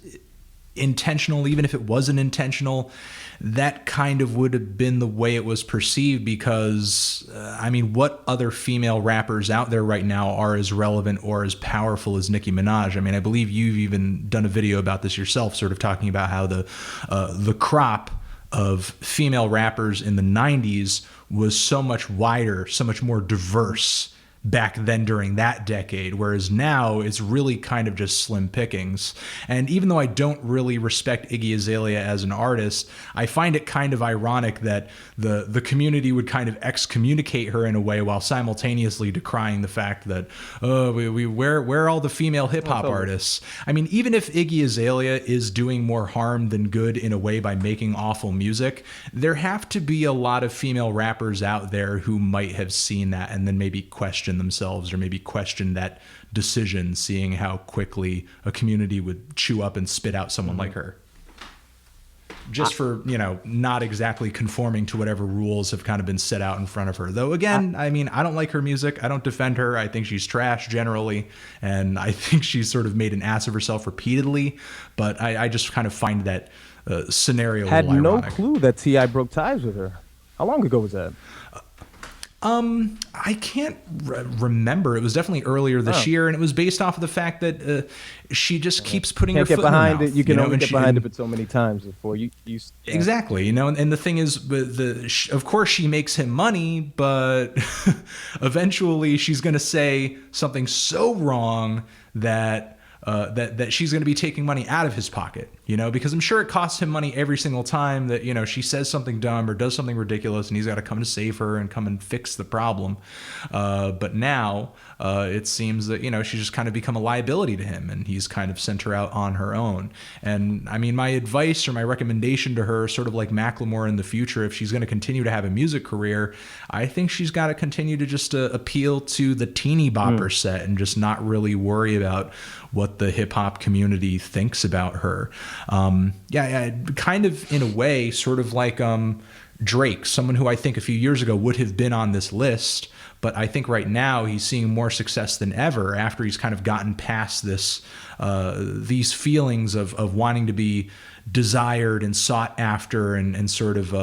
intentional, even if it wasn't intentional, that kind of would have been the way it was perceived, because I mean, what other female rappers out there right now are as relevant or as powerful as Nicki Minaj? I mean, I believe you've even done a video about this yourself, sort of talking about how the crop of female rappers in the 90s was so much wider, so much more diverse back then during that decade, whereas now it's really kind of just slim pickings. And even though I don't really respect Iggy Azalea as an artist, I find it kind of ironic that the community would kind of excommunicate her in a way while simultaneously decrying the fact that where are all the female hip-hop artists? I mean, even if Iggy Azalea is doing more harm than good in a way by making awful music, there have to be a lot of female rappers out there who might have seen that and then maybe question themselves, or maybe question that decision, seeing how quickly a community would chew up and spit out someone like her, just for, you know, not exactly conforming to whatever rules have kind of been set out in front of her. Though again, I mean, I don't like her music, I don't defend her, I think she's trash generally, and I think she's sort of made an ass of herself repeatedly, but I just kind of find that scenario had a little ironic. No clue that T.I. broke ties with her. How long ago was that? I can't remember. It was definitely earlier this year, and it was based off of the fact that she just keeps putting her foot in her mouth. You can only get behind it so many times before you exactly, you know. And the thing is, of course, she makes him money, but eventually she's going to say something so wrong that she's going to be taking money out of his pocket, you know, because I'm sure it costs him money every single time that, you know, she says something dumb or does something ridiculous, and he's got to come to save her and come and fix the problem. But now it seems that, you know, she's just kind of become a liability to him, and he's kind of sent her out on her own. And I mean, my advice or my recommendation to her, sort of like Macklemore in the future, if she's going to continue to have a music career, I think she's got to continue to just appeal to the teeny bopper set and just not really worry about what the hip hop community thinks about her. Kind of in a way, sort of like Drake, someone who I think a few years ago would have been on this list, but I think right now he's seeing more success than ever after he's kind of gotten past this, these feelings of wanting to be desired and sought after and sort of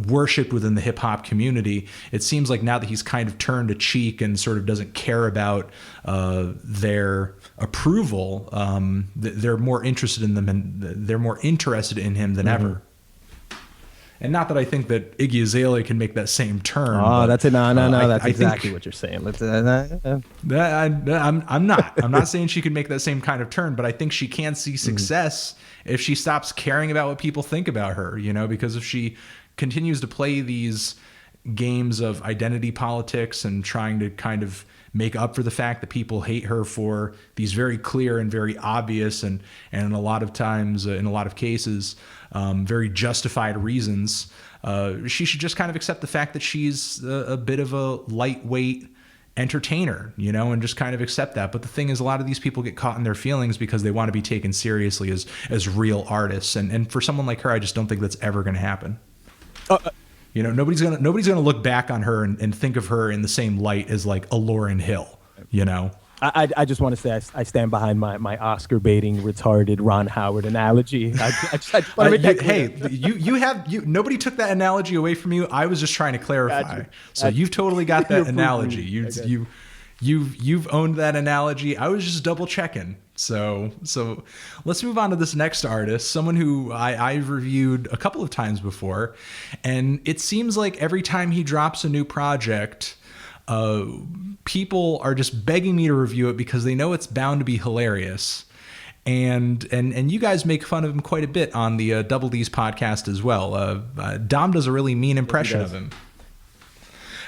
worshipped within the hip hop community. It seems like now that he's kind of turned a cheek and sort of doesn't care about their approval, they're more interested in them, and they're more interested in him than ever. And not that I think that Iggy Azalea can make that same turn. Oh, that's it. No. That's exactly what you're saying. I'm not saying she can make that same kind of turn, but I think she can see success if she stops caring about what people think about her, you know, because if she continues to play these games of identity politics and trying to kind of make up for the fact that people hate her for these very clear and very obvious and a lot of times, in a lot of cases, very justified reasons, she should just kind of accept the fact that she's a bit of a lightweight entertainer, you know, and just kind of accept that. But the thing is, a lot of these people get caught in their feelings because they want to be taken seriously as real artists. And for someone like her, I just don't think that's ever going to happen. You know, nobody's gonna look back on her and think of her in the same light as like a Lauryn Hill, you know. I just want to say I stand behind my Oscar baiting retarded Ron Howard analogy. I just want to make that clear. Hey, nobody took that analogy away from you. I was just trying to clarify. So you've totally got that analogy. You've owned that analogy. I was just double checking. So let's move on to this next artist, someone who I've reviewed a couple of times before, and it seems like every time he drops a new project, people are just begging me to review it because they know it's bound to be hilarious. And you guys make fun of him quite a bit on the Double D's podcast as well. Dom does a really mean impression of him.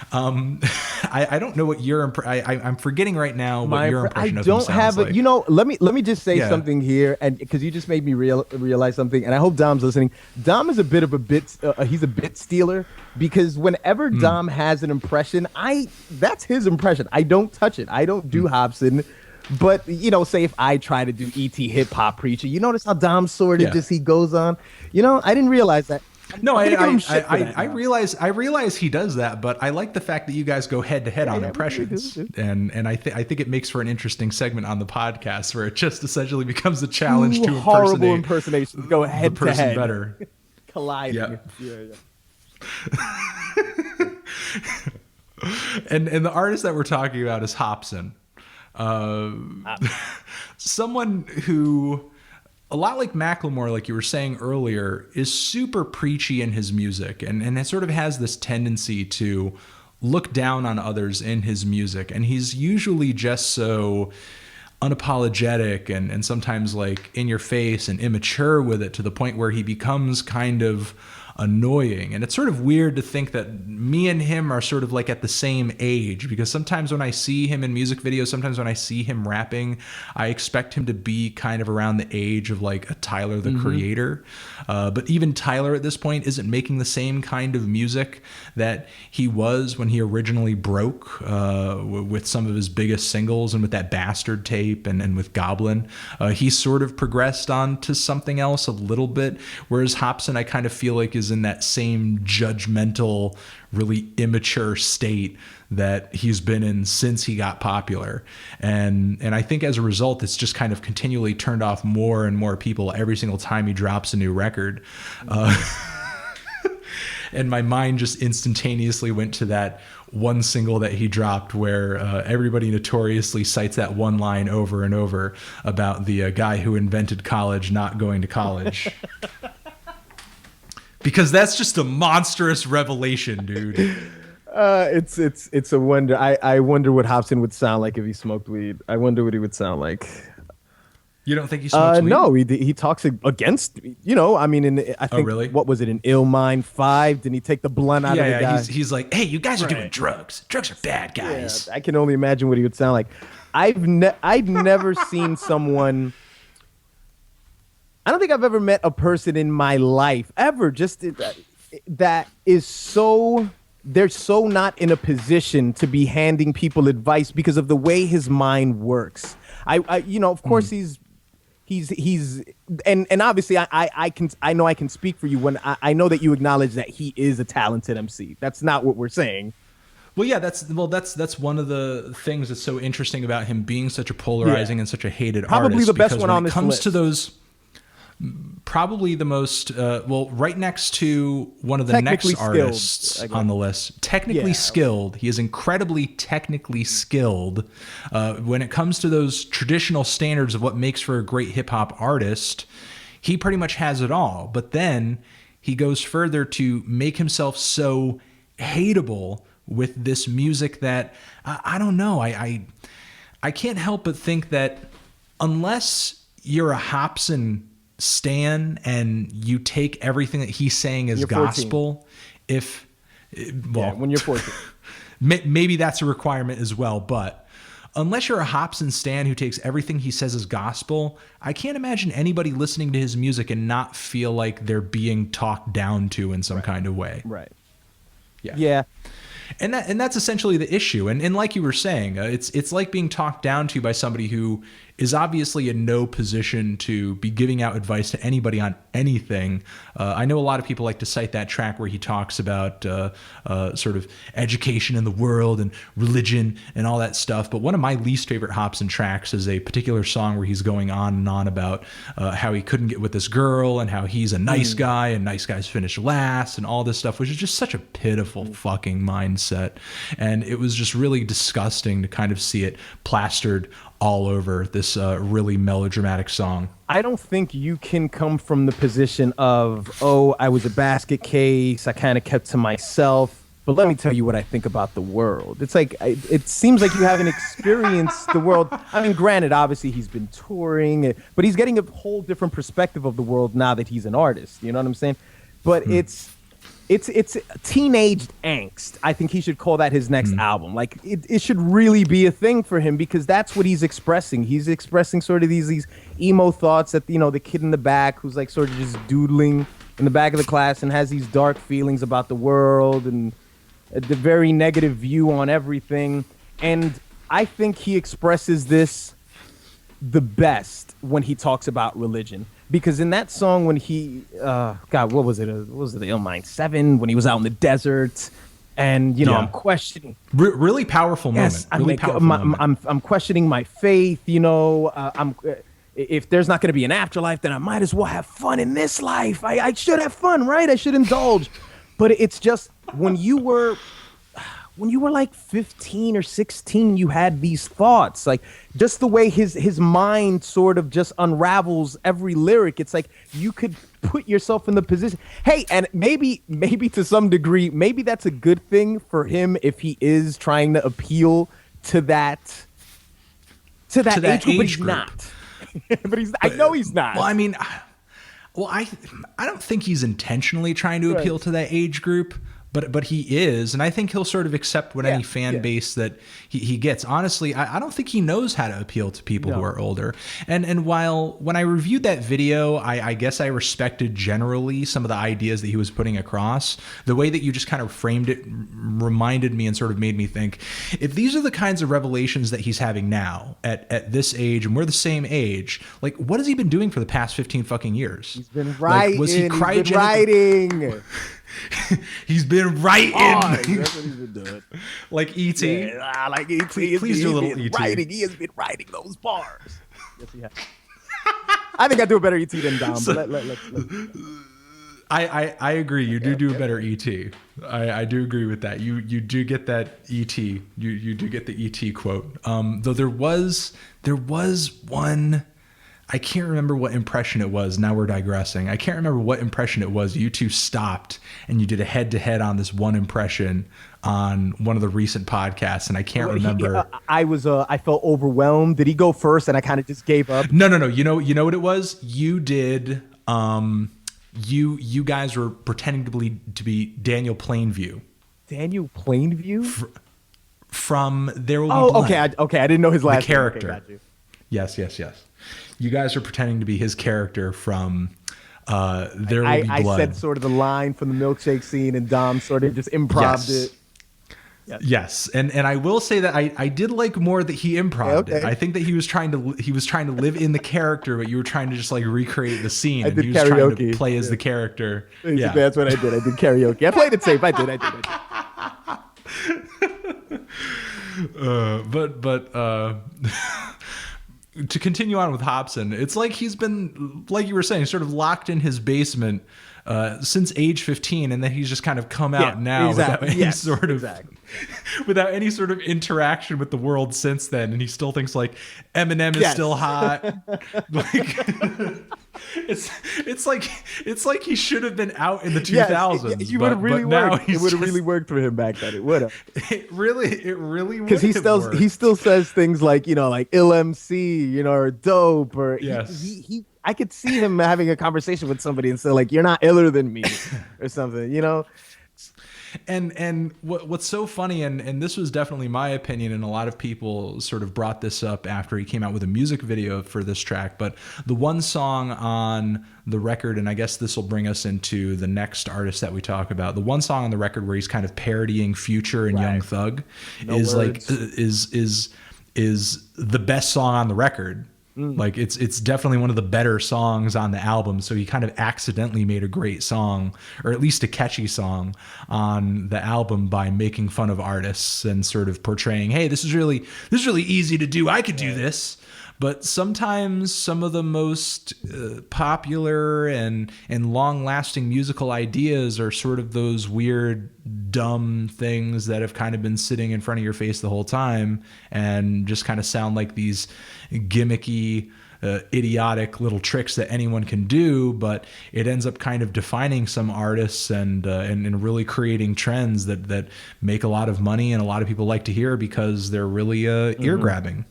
I don't know what your I'm forgetting right now what your impression of him sounds like. I don't have it. You know, let me just say something here, and because you just made me realize something, and I hope Dom's listening. Dom is a bit of a bit. He's a bit stealer, because whenever Dom has an impression, that's his impression. I don't touch it. I don't do Hopsin. But, you know, say if I try to do E.T. hip hop preacher, you notice how Dom sort of he goes on. You know, I didn't realize that. No, I'm gonna give him shit for that I now. realize he does that, but I like the fact that you guys go head to head on yeah, impressions, we do. and I think it makes for an interesting segment on the podcast where it just essentially becomes a challenge to Horrible impersonate impersonations go the head to person head, better. colliding. Yeah. Yeah. And the artist that we're talking about is Hopsin, someone who, a lot like Macklemore, like you were saying earlier, is super preachy in his music, and it sort of has this tendency to look down on others in his music, and he's usually just so unapologetic and sometimes like in your face and immature with it to the point where he becomes kind of annoying. And it's sort of weird to think that me and him are sort of like at the same age, because sometimes when I see him in music videos, sometimes when I see him rapping, I expect him to be kind of around the age of like a Tyler the Creator. But even Tyler at this point isn't making the same kind of music that he was when he originally broke, with some of his biggest singles and with that Bastard tape and with Goblin. He sort of progressed on to something else a little bit, whereas Hopsin I kind of feel like is in that same judgmental, really immature state that he's been in since he got popular. And I think as a result, it's just kind of continually turned off more and more people every single time he drops a new record. And my mind just instantaneously went to that one single that he dropped where everybody notoriously cites that one line over and over about the guy who invented college not going to college. Because that's just a monstrous revelation, dude. It's a wonder. I wonder what Hopsin would sound like if he smoked weed. I wonder what he would sound like. You don't think he smokes weed? No, he talks against. I mean, I think really? What was it in Ill Mind 5? Didn't he take the blunt out of the guy? He's like, hey, you guys are doing drugs. Drugs are bad, guys. Yeah, I can only imagine what he would sound like. I've never seen someone. I don't think I've ever met a person in my life ever just that is so, they're so not in a position to be handing people advice because of the way his mind works. Of course he's and obviously I know I can speak for you when I know that you acknowledge that he is a talented MC. That's not what we're saying. Well, yeah, that's one of the things that's so interesting about him being such a polarizing and such a hated artist. Probably the best one on this list. When it comes to those, probably the most, right next to one of the next artists on the list. Technically skilled. He is incredibly technically skilled. When it comes to those traditional standards of what makes for a great hip-hop artist, he pretty much has it all. But then he goes further to make himself so hateable with this music that, I don't know, I can't help but think that unless you're a Hopsin stan and you take everything that he's saying as gospel, when you're 14, maybe that's a requirement as well. But unless you're a Hopsin stan who takes everything he says as gospel, I can't imagine anybody listening to his music and not feel like they're being talked down to in some kind of way. Right. Yeah. And that's essentially the issue. And like you were saying, it's like being talked down to by somebody who is obviously in no position to be giving out advice to anybody on anything. I know a lot of people like to cite that track where he talks about sort of education in the world and religion and all that stuff. But one of my least favorite Hopsin tracks is a particular song where he's going on and on about how he couldn't get with this girl and how he's a nice guy and nice guys finish last and all this stuff, which is just such a pitiful fucking mindset. And it was just really disgusting to kind of see it plastered all over this really melodramatic song. I don't think you can come from the position of, I was a basket case, I kind of kept to myself, but let me tell you what I think about the world. It's like, it seems like you haven't experienced the world. I mean, granted, obviously he's been touring, but he's getting a whole different perspective of the world now that he's an artist. You know what I'm saying? But it's teenage angst. I think he should call that his next album. Like it should really be a thing for him because that's what he's expressing. He's expressing sort of these emo thoughts that, the kid in the back who's like sort of just doodling in the back of the class and has these dark feelings about the world and the very negative view on everything. And I think he expresses this the best when he talks about religion. Because in that song, when he, God, what was it? What was it? Ill Mind 7, when he was out in the desert, and I'm questioning. Really powerful moment. Yes, Really powerful moment. I'm questioning my faith. If there's not going to be an afterlife, then I might as well have fun in this life. I should have fun, right? I should indulge. But it's just when you were like 15 or 16, you had these thoughts, like just the way his mind sort of just unravels every lyric. It's like you could put yourself in the position. Hey, and maybe to some degree, maybe that's a good thing for him if he is trying to appeal to that age group, but he's not. I know he's not. Well, I mean, I don't think he's intentionally trying to appeal to that age group, but he is, and I think he'll sort of accept what any fan base that he gets. Honestly, I don't think he knows how to appeal to people who are older. And while when I reviewed that video, I guess I respected generally some of the ideas that he was putting across. The way that you just kind of framed it reminded me and sort of made me think, if these are the kinds of revelations that he's having now at this age, and we're the same age, like what has he been doing for the past 15 fucking years? He's been writing. Like, was he cryogenic? He's been writing. He's been writing. That's what he's been doing. Like E.T.? Yeah, like E.T. Please do a little E.T. Writing. He has been writing those bars. Yes, he has. I think I do a better E.T. than Dom, but let's I agree. You do a better E.T. I do agree with that. You do get that E.T. You do get the E.T. quote. Though there was one. I can't remember what impression it was. Now we're digressing. I can't remember what impression it was. You two stopped and you did a head-to-head on this one impression on one of the recent podcasts, and I can't remember. I felt overwhelmed. Did he go first, and I kind of just gave up? No. You know what it was? You did. You guys were pretending to be Daniel Plainview. Daniel Plainview? From There Will Be Blood. Okay. I didn't know his last the character. Name. Okay, got you. Yes. You guys are pretending to be his character from There Will Be Blood. I said sort of the line from the milkshake scene, and Dom sort of just improv'd it. Yes. And I will say that I did like more that he improv'd it. I think that he was trying to live in the character, but you were trying to just like recreate the scene. I did he was karaoke. trying to play as the character. Yeah, that's what I did. I did karaoke. I played it safe. I did. But to continue on with Hopsin, it's like he's been, like you were saying, sort of locked in his basement since age 15, and then he's just kind of come out now without any without any sort of interaction with the world since then, and he still thinks like Eminem is still hot. Like it's like he should have been out in the 2000s. It would have really worked. It would have really worked for him back then. It would have. It really because he still says things like like ill MC, or dope, or he I could see him having a conversation with somebody and say like, you're not iller than me or something, And what's so funny, and this was definitely my opinion, and a lot of people sort of brought this up after he came out with a music video for this track, but the one song on the record, and I guess this will bring us into the next artist that we talk about, the one song on the record where he's kind of parodying Future and Young Thug is the best song on the record. Like it's definitely one of the better songs on the album. So he kind of accidentally made a great song, or at least a catchy song on the album, by making fun of artists and sort of portraying, hey, this is really easy to do. I could do this. But sometimes some of the most popular and long-lasting musical ideas are sort of those weird, dumb things that have kind of been sitting in front of your face the whole time and just kind of sound like these gimmicky, idiotic little tricks that anyone can do, but it ends up kind of defining some artists and really creating trends that make a lot of money and a lot of people like to hear because they're really ear-grabbing.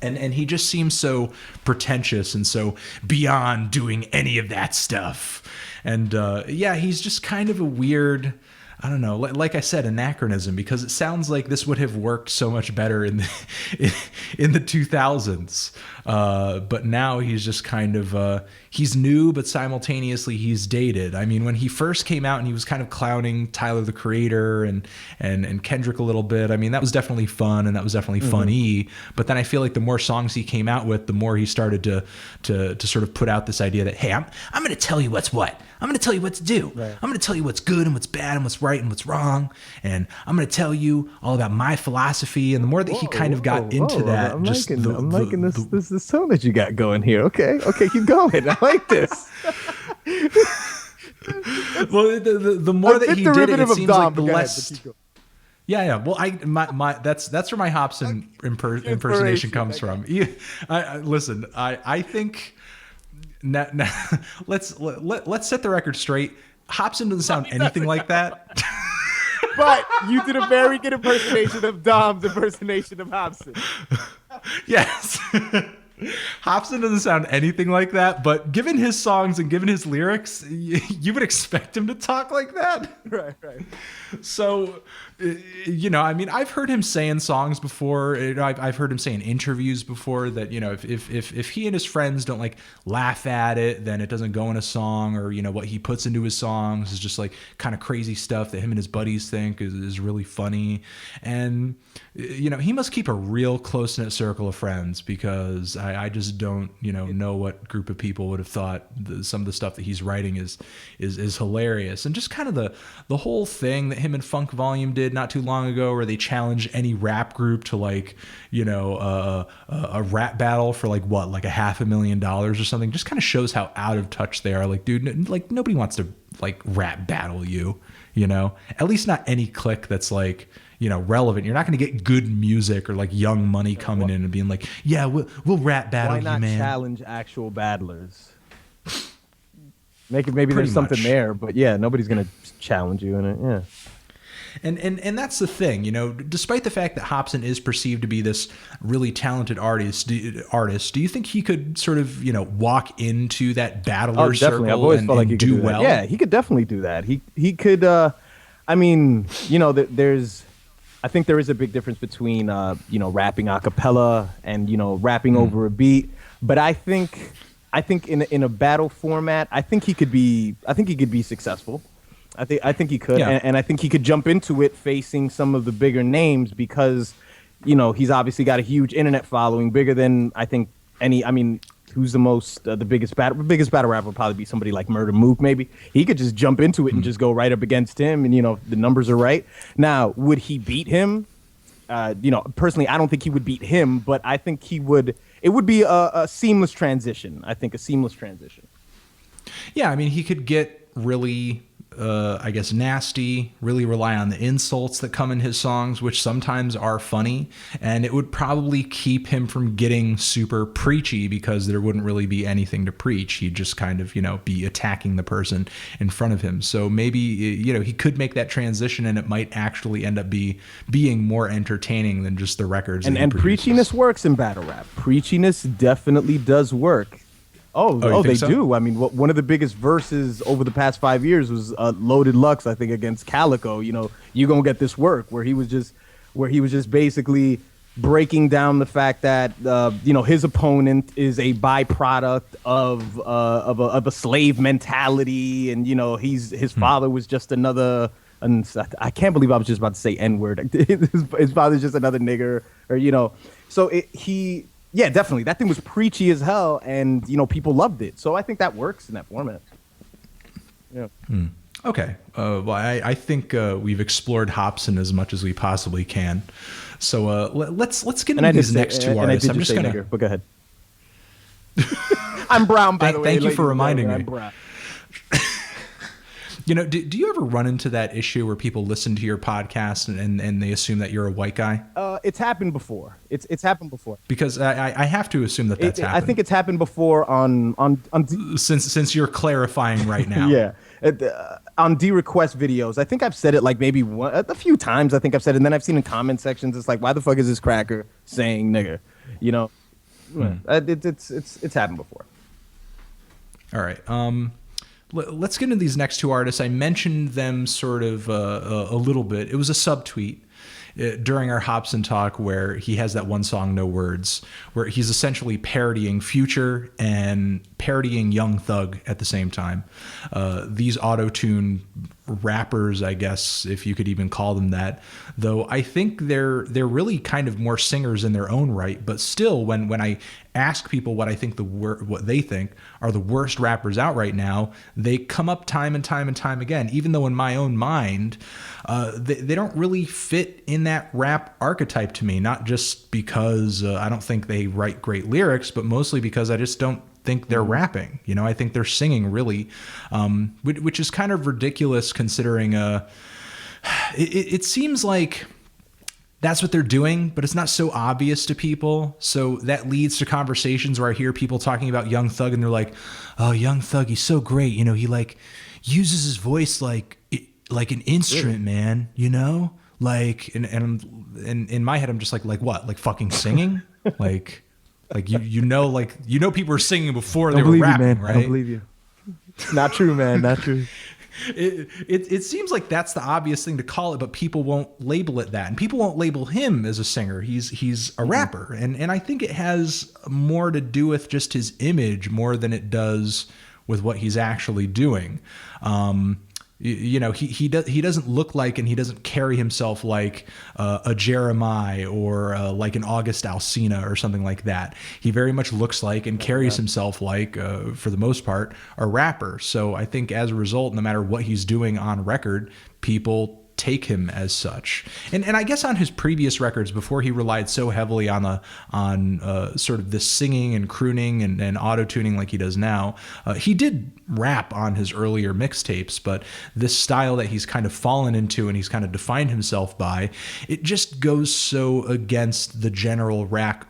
And he just seems so pretentious and so beyond doing any of that stuff. And he's just kind of a weird, I don't know, like I said, anachronism, because it sounds like this would have worked so much better in the 2000s. But now he's just kind of he's new, but simultaneously he's dated. I mean, when he first came out and he was kind of clowning Tyler the Creator and Kendrick a little bit, I mean, that was definitely fun and that was definitely funny. But then I feel like the more songs he came out with, the more he started to sort of put out this idea that, hey, I'm going to tell you what's what. I'm going to tell you what to do. Right. I'm going to tell you what's good and what's bad and what's right and what's wrong. And I'm going to tell you all about my philosophy. And the more that he kind of got into that, I'm liking this tone that you got going here. Okay, keep going. I like this. Well, the more that he did it seems like the less. Yeah. Well, that's where my Hopsin impersonation comes from. Listen, I think. Now, let's set the record straight. Hopsin doesn't sound anything like that. But you did a very good impersonation of Dom's impersonation of Hopsin. Yes. Hopsin doesn't sound anything like that, but given his songs and given his lyrics, you would expect him to talk like that. Right. So, I mean, I've heard him say in songs before. I've heard him say in interviews before that, if he and his friends don't like laugh at it, then it doesn't go in a song, or, what he puts into his songs is just like kind of crazy stuff that him and his buddies think is really funny. And, he must keep a real close-knit circle of friends, because I just don't, know what group of people would have thought some of the stuff that he's writing is hilarious. And just kind of the whole thing that him and Funk Volume did not too long ago, where they challenged any rap group to like, a rap battle for like $500,000 or something, just kind of shows how out of touch they are. Like, dude, like nobody wants to like rap battle you, at least not any clique that's like, relevant. You're not going to get good music or like Young Money coming in and being like, yeah, we'll rap battle you, man. Why not challenge actual battlers? Maybe there's something there, but yeah, nobody's going to challenge you in it. Yeah. And that's the thing, despite the fact that Hopsin is perceived to be this really talented artist, do you think he could sort of, walk into that battler circle I've always and, felt like he could do well? Yeah, he could definitely do that. He could, I think there is a big difference between, rapping a cappella and, rapping over a beat. But I think in a battle format, I think he could be successful. I think he could, and I think he could jump into it facing some of the bigger names, because, he's obviously got a huge internet following, bigger than I think any. I mean, who's the biggest battle rapper would probably be somebody like Murder Mook. Maybe he could just jump into it and just go right up against him, and the numbers are right. Now, would he beat him? Personally, I don't think he would beat him, but I think he would. It would be a seamless transition. I think a seamless transition. Yeah, I mean, he could get really, nasty, really rely on the insults that come in his songs, which sometimes are funny. And it would probably keep him from getting super preachy, because there wouldn't really be anything to preach. He'd just kind of, be attacking the person in front of him. So maybe, he could make that transition, and it might actually end up being more entertaining than just the records. And preachiness works in battle rap. Preachiness definitely does work. Oh, they do. I mean, one of the biggest verses over the past 5 years was Loaded Lux, I think, against Calico. You gonna get this work, where he was just basically breaking down the fact that his opponent is a byproduct of a slave mentality, and his father was just another. And I can't believe I was just about to say N-word. His father's just another nigger, or So yeah, definitely. That thing was preachy as hell, and people loved it. So I think that works in that format. Yeah. Okay. Well, I think we've explored Hopsin as much as we possibly can. So let's get into these next two artists. I'm just gonna. But go ahead. I'm brown, by the way. Thank you for reminding me. I'm brown. Do you ever run into that issue where people listen to your podcast and they assume that you're a white guy? It's happened before. It's happened before. Because I have to assume that's happened. I think it's happened before on since you're clarifying right now. Yeah. On D-Request videos. I think I've said it like maybe a few times. I think I've said it, and then I've seen in comment sections, it's like, why the fuck is this cracker saying nigger? It's happened before. All right. let's get into these next two artists. I mentioned them sort of a little bit. It was a subtweet during our Hopsin talk where he has that one song, No Words, where he's essentially parodying Future and parodying Young Thug at the same time. These auto-tune rappers, I guess, if you could even call them that, though I think they're really kind of more singers in their own right. But still, when I ask people what I think what they think are the worst rappers out right now, they come up time and time and time again, even though in my own mind, they don't really fit in that rap archetype to me, not just because I don't think they write great lyrics, but mostly because I just don't think they're rapping. You know, I think they're singing really, which is kind of ridiculous considering it seems like that's what they're doing, but it's not so obvious to people. So that leads to conversations where I hear people talking about Young Thug and they're like, oh, Young Thug, he's so great. You know, he like uses his voice like an instrument, man, you know, like, and in my head, I'm just like what? Like fucking singing? like you know, people were singing before they were rapping, man. right? I don't believe you. Not true, man. Not true. It seems like that's the obvious thing to call it, but people won't label it that, and people won't label him as a singer. He's a rapper, and I think it has more to do with just his image more than it does with what he's actually doing. You know, he doesn't look like, and he doesn't carry himself like a Jeremiah or like an August Alsina or something like that. He very much looks like and carries himself like, for the most part, a rapper. So I think as a result, no matter what he's doing on record, people take him as such. And I guess on his previous records, before he relied so heavily on sort of this singing and crooning and auto-tuning like he does now, he did rap on his earlier mixtapes, but this style that he's kind of fallen into and he's kind of defined himself by, it just goes so against the general rap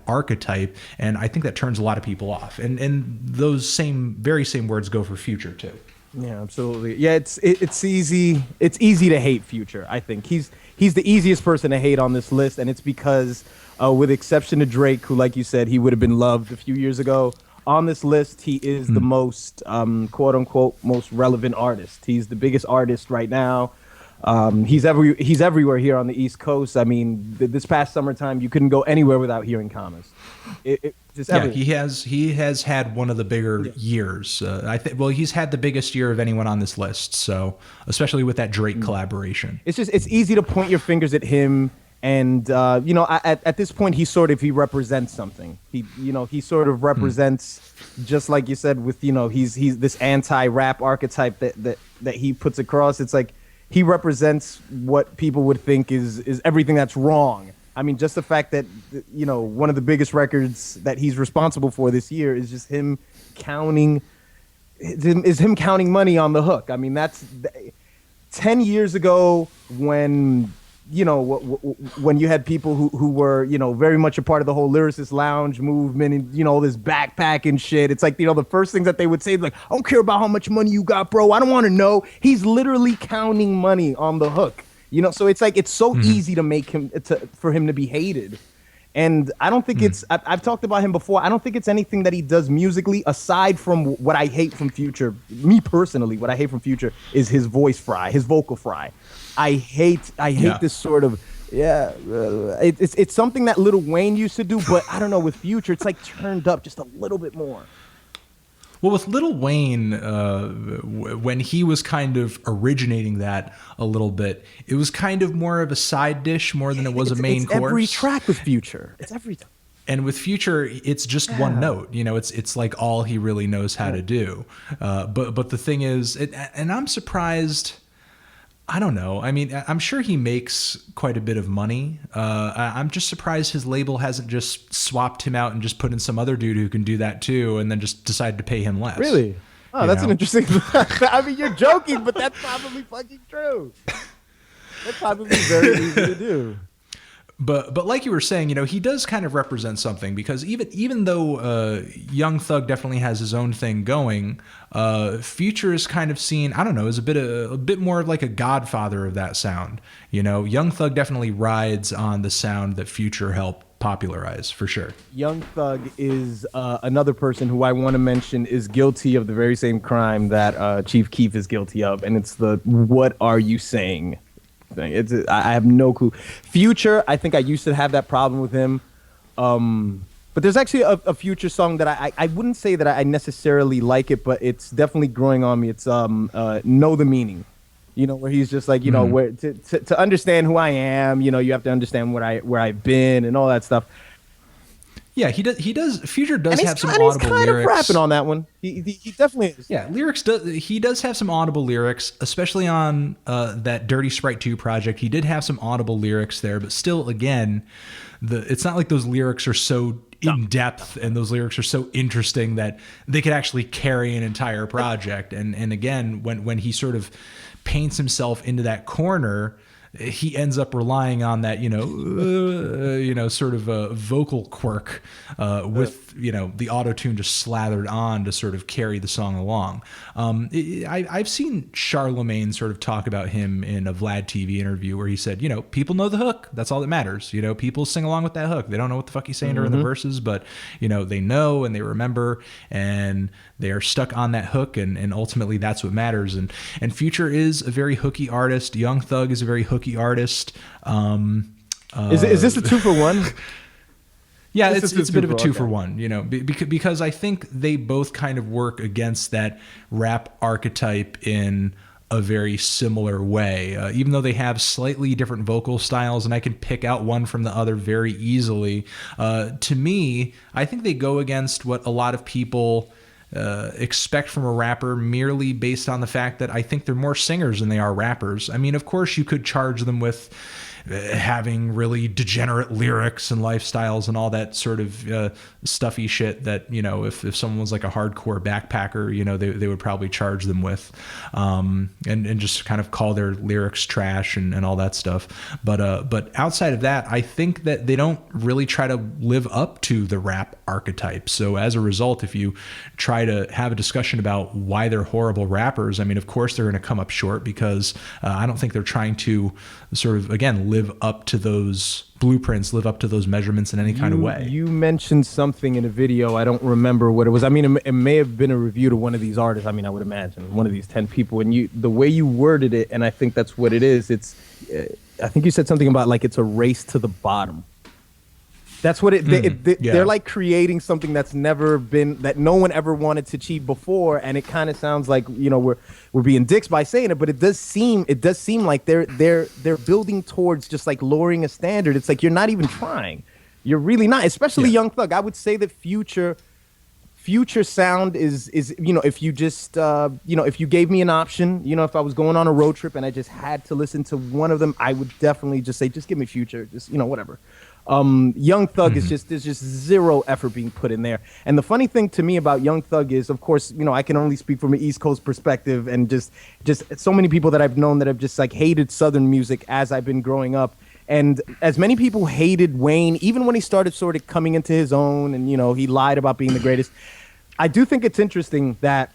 archetype, and I think that turns a lot of people off. And those very same words go for Future too. Yeah, absolutely. Yeah, it's easy. It's easy to hate Future. I think he's the easiest person to hate on this list, and it's because, with exception to Drake, who, like you said, he would have been loved a few years ago. On this list, he is the most quote unquote most relevant artist. He's the biggest artist right now. He's everywhere here on the East Coast. I mean, this past summertime, you couldn't go anywhere without hearing Commas. He has had one of the bigger years. He's had the biggest year of anyone on this list. So especially with that Drake collaboration, it's easy to point your fingers at him. And you know, at this point, he represents something. He sort of represents, just like you said, with he's this anti-rap archetype that he puts across. It's like he represents what people would think is everything that's wrong. I mean, just the fact that one of the biggest records that he's responsible for this year is just him counting money on the hook. I mean, that's 10 years ago when when you had people who were very much a part of the whole lyricist lounge movement and all this backpacking shit. It's like the first things that they would say is like, I don't care about how much money you got, bro. I don't want to know. He's literally counting money on the hook. So it's like it's so easy to make him for him to be hated. And I don't think I've talked about him before. I don't think it's anything that he does musically aside from what I hate from Future. Me personally, what I hate from Future is his vocal fry. I hate this sort of it's something that Lil Wayne used to do, but I don't know, with Future it's like turned up just a little bit more. Well, with Lil Wayne, when he was kind of originating that a little bit, it was kind of more of a side dish more than it was a main course. Every track with Future. It's every time. And with Future, it's just one note. It's like all he really knows how to do. But the thing is, and I'm surprised. I don't know. I mean, I'm sure he makes quite a bit of money. I'm just surprised his label hasn't just swapped him out and just put in some other dude who can do that too, and then just decided to pay him less. Really? Oh, that's an interesting. I mean, you're joking, but that's probably fucking true. That's probably very easy to do. But like you were saying, he does kind of represent something, because even though Young Thug definitely has his own thing going, Future is kind of seen, I don't know, as a bit more like a godfather of that sound. Young Thug definitely rides on the sound that Future helped popularize for sure. Young Thug is another person who I want to mention is guilty of the very same crime that Chief Keef is guilty of, and it's the "What are you saying?" thing. I have no clue. Future, I think I used to have that problem with him, but there's actually a Future song that I wouldn't say that I necessarily like it, but it's definitely growing on me. It's "Know the Meaning." You know, where he's just like, you know, where to understand who I am, you know, you have to understand where I've been and all that stuff. Yeah, he does. Future does have some audible lyrics. He's kind of rapping on that one. He definitely is. Yeah, he does have some audible lyrics, especially on that Dirty Sprite 2 project. He did have some audible lyrics there, but still, again, it's not like those lyrics are so in depth and those lyrics are so interesting that they could actually carry an entire project. And again, when he sort of paints himself into that corner, he ends up relying on that, sort of a vocal quirk with, the auto-tune just slathered on to sort of carry the song along. I've seen Charlemagne sort of talk about him in a Vlad TV interview where he said, people know the hook. That's all that matters. People sing along with that hook. They don't know what the fuck he's saying during the verses, but, they know and they remember and they are stuck on that hook, and ultimately that's what matters. And Future is a very hooky artist. Young Thug is a very hooky artist. Is this a 2-for-1? Yeah, it's a bit of a 2-for-1, because I think they both kind of work against that rap archetype in a very similar way, even though they have slightly different vocal styles, and I can pick out one from the other very easily. To me, I think they go against what a lot of people expect from a rapper merely based on the fact that I think they're more singers than they are rappers. I mean, of course, you could charge them with having really degenerate lyrics and lifestyles and all that sort of stuffy shit that, if someone was like a hardcore backpacker, they would probably charge them with, and just kind of call their lyrics trash and all that stuff. But outside of that, I think that they don't really try to live up to the rap archetype. So as a result, if you try to have a discussion about why they're horrible rappers, I mean, of course they're going to come up short, because I don't think they're trying to sort of, again, live up to those blueprints, live up to those measurements in any kind of way. You mentioned something in a video. I don't remember what it was. I mean, it may have been a review to one of these artists. I mean, I would imagine one of these 10 people. And the way you worded it, and I think that's what it is. I think you said something about like it's a race to the bottom. That's what they're like creating something that's never been, that no one ever wanted to achieve before, and it kind of sounds like we're being dicks by saying it, but it does seem like they're building towards just like lowering a standard. It's like you're not even trying, you're really not. Especially Young Thug. I would say that Future sound is if you just if you gave me an option, if I was going on a road trip and I just had to listen to one of them, I would definitely just say, just give me Future, just whatever. Young Thug is there's just zero effort being put in there. And the funny thing to me about Young Thug is, of course, I can only speak from an East Coast perspective, and just so many people that I've known that have just like hated Southern music as I've been growing up. And as many people hated Wayne, even when he started sort of coming into his own and, he lied about being the greatest. I do think it's interesting that,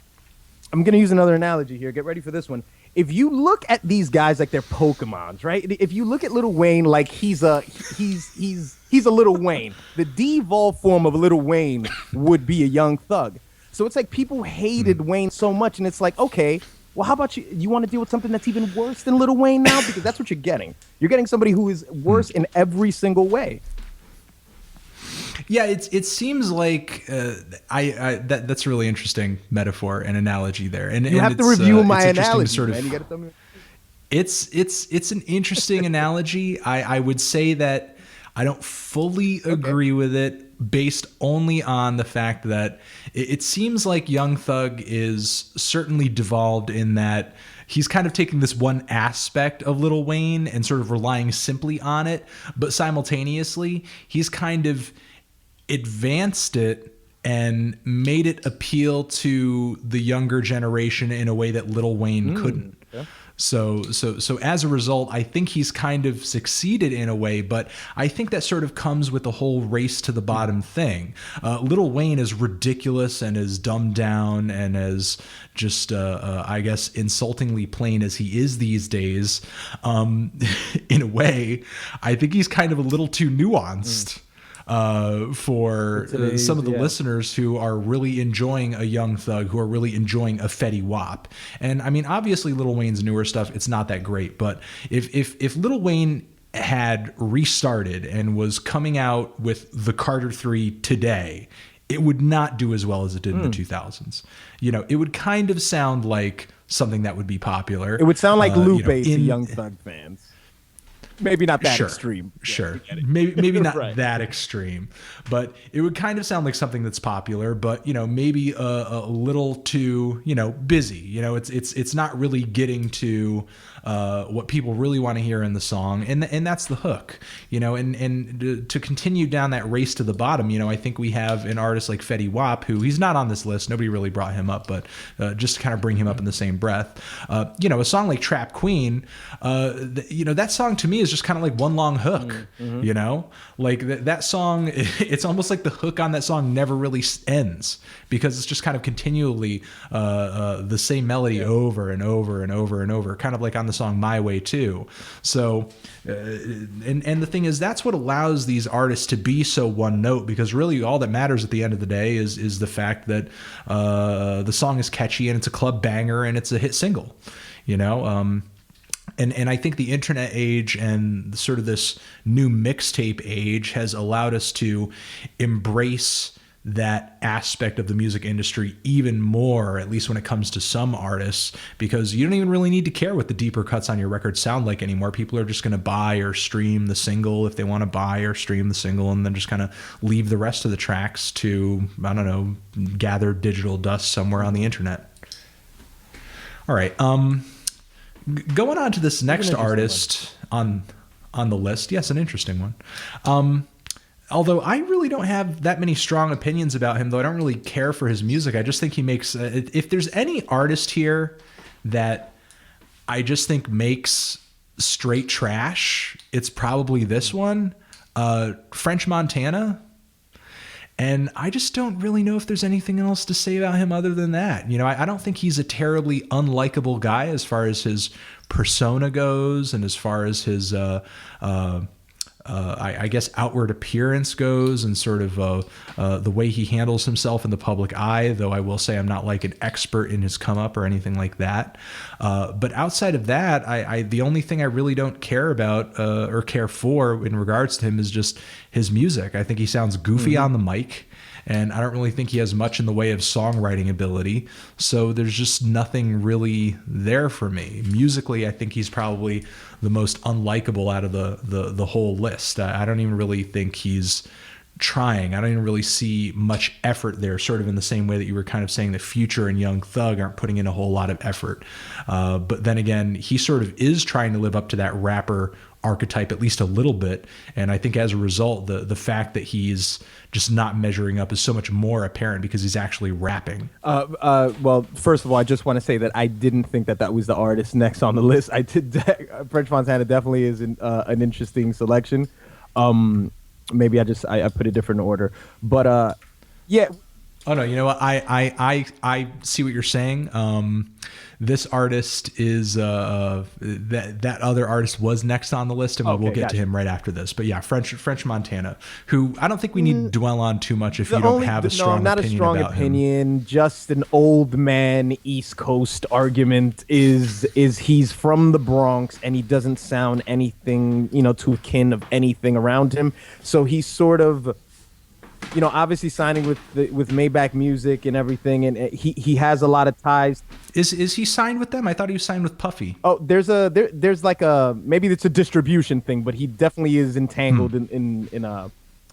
I'm going to use another analogy here. Get ready for this one. If you look at these guys like they're Pokemons, right? If you look at Lil Wayne like he's a Lil Wayne, the devolved form of Lil Wayne would be a Young Thug. So it's like people hated Wayne so much, and it's like, okay, well, how about you want to deal with something that's even worse than Lil Wayne now? Because that's what you're getting. You're getting somebody who is worse in every single way. Yeah, it seems like that's a really interesting metaphor and analogy there. And you have to review my analogy, man. You got to tell me. It's an interesting analogy. I would say that I don't fully agree with it, based only on the fact that it seems like Young Thug is certainly devolved in that he's kind of taking this one aspect of Lil Wayne and sort of relying simply on it, but simultaneously he's kind of advanced it and made it appeal to the younger generation in a way that Lil Wayne couldn't. Yeah. So as a result, I think he's kind of succeeded in a way, but I think that sort of comes with the whole race to the bottom thing. Lil Wayne, is ridiculous and as dumbed down and as just, I guess, insultingly plain as he is these days, in a way, I think he's kind of a little too nuanced. for some of the listeners who are really enjoying a Young Thug, who are really enjoying a Fetty Wap. And I mean, obviously Lil Wayne's newer stuff, it's not that great, but if Lil Wayne had restarted and was coming out with the Carter 3 today, it would not do as well as it did in the 2000s. You know, it would kind of sound like something that would be popular. It would sound like Lupe to Young Thug fans. Maybe not that extreme. Sure. Maybe not Right. that extreme, but it would kind of sound like something that's popular, but, you know, maybe a little too, you know, busy. You know, it's not really getting to what people really want to hear in the song. And that's the hook, you know, and to continue down that race to the bottom, you know, I think we have an artist like Fetty Wap, who he's not on this list. Nobody really brought him up, but just to kind of bring him up in the same breath, you know, a song like Trap Queen, you know, that song to me is just kind of like one long hook, you know, like that song, it's almost like the hook on that song never really ends, because it's just kind of continually the same melody over and over and over and over, kind of like on the song My Way Too. So and the thing is, that's what allows these artists to be so one note, because really all that matters at the end of the day is the fact that the song is catchy and it's a club banger and it's a hit single, you know. And I think the internet age and sort of this new mixtape age has allowed us to embrace that aspect of the music industry even more, at least when it comes to some artists, because you don't even really need to care what the deeper cuts on your record sound like anymore. People are just going to buy or stream the single if they want to buy or stream the single, and then just kind of leave the rest of the tracks to, I don't know, gather digital dust somewhere on the internet. All right. Going on to this next artist on the list. Yes, an interesting one. Although I really don't have that many strong opinions about him, though I don't really care for his music. I just think he makes, if there's any artist here that I just think makes straight trash, it's probably this one, French Montana. And I just don't really know if there's anything else to say about him other than that. You know, I don't think he's a terribly unlikable guy as far as his persona goes, and as far as his, I guess, outward appearance goes, and sort of the way he handles himself in the public eye, though I will say I'm not like an expert in his come up or anything like that. But outside of that, the only thing I really don't care about or care for in regards to him is just his music. I think he sounds goofy on the mic, and I don't really think he has much in the way of songwriting ability. So there's just nothing really there for me. Musically, I think he's probably the most unlikable out of the whole list. I don't even really think he's trying. I don't even really see much effort there, sort of in the same way that you were kind of saying that Future and Young Thug aren't putting in a whole lot of effort. But then again, he sort of is trying to live up to that rapper archetype at least a little bit, and I think as a result the fact that he's just not measuring up is so much more apparent because he's actually rapping. Well, first of all, I just want to say that I didn't think that was the artist next on the list. I did. French Montana definitely is an interesting selection. Maybe I put a different order, but yeah. Oh no, you know what? I see what you're saying. This artist is that other artist was next on the list, and we'll get to him right after this. But yeah, French Montana, who I don't think we need to dwell on too much if you don't have a strong opinion about him. Not a strong opinion, just an old man East Coast argument is he's from the Bronx and he doesn't sound anything, you know, to akin of anything around him. So he's sort of, you know, obviously signing with Maybach Music and everything, and he has a lot of ties. Is he signed with them? I thought he was signed with Puffy. Oh, there's like a, maybe it's a distribution thing, but he definitely is entangled in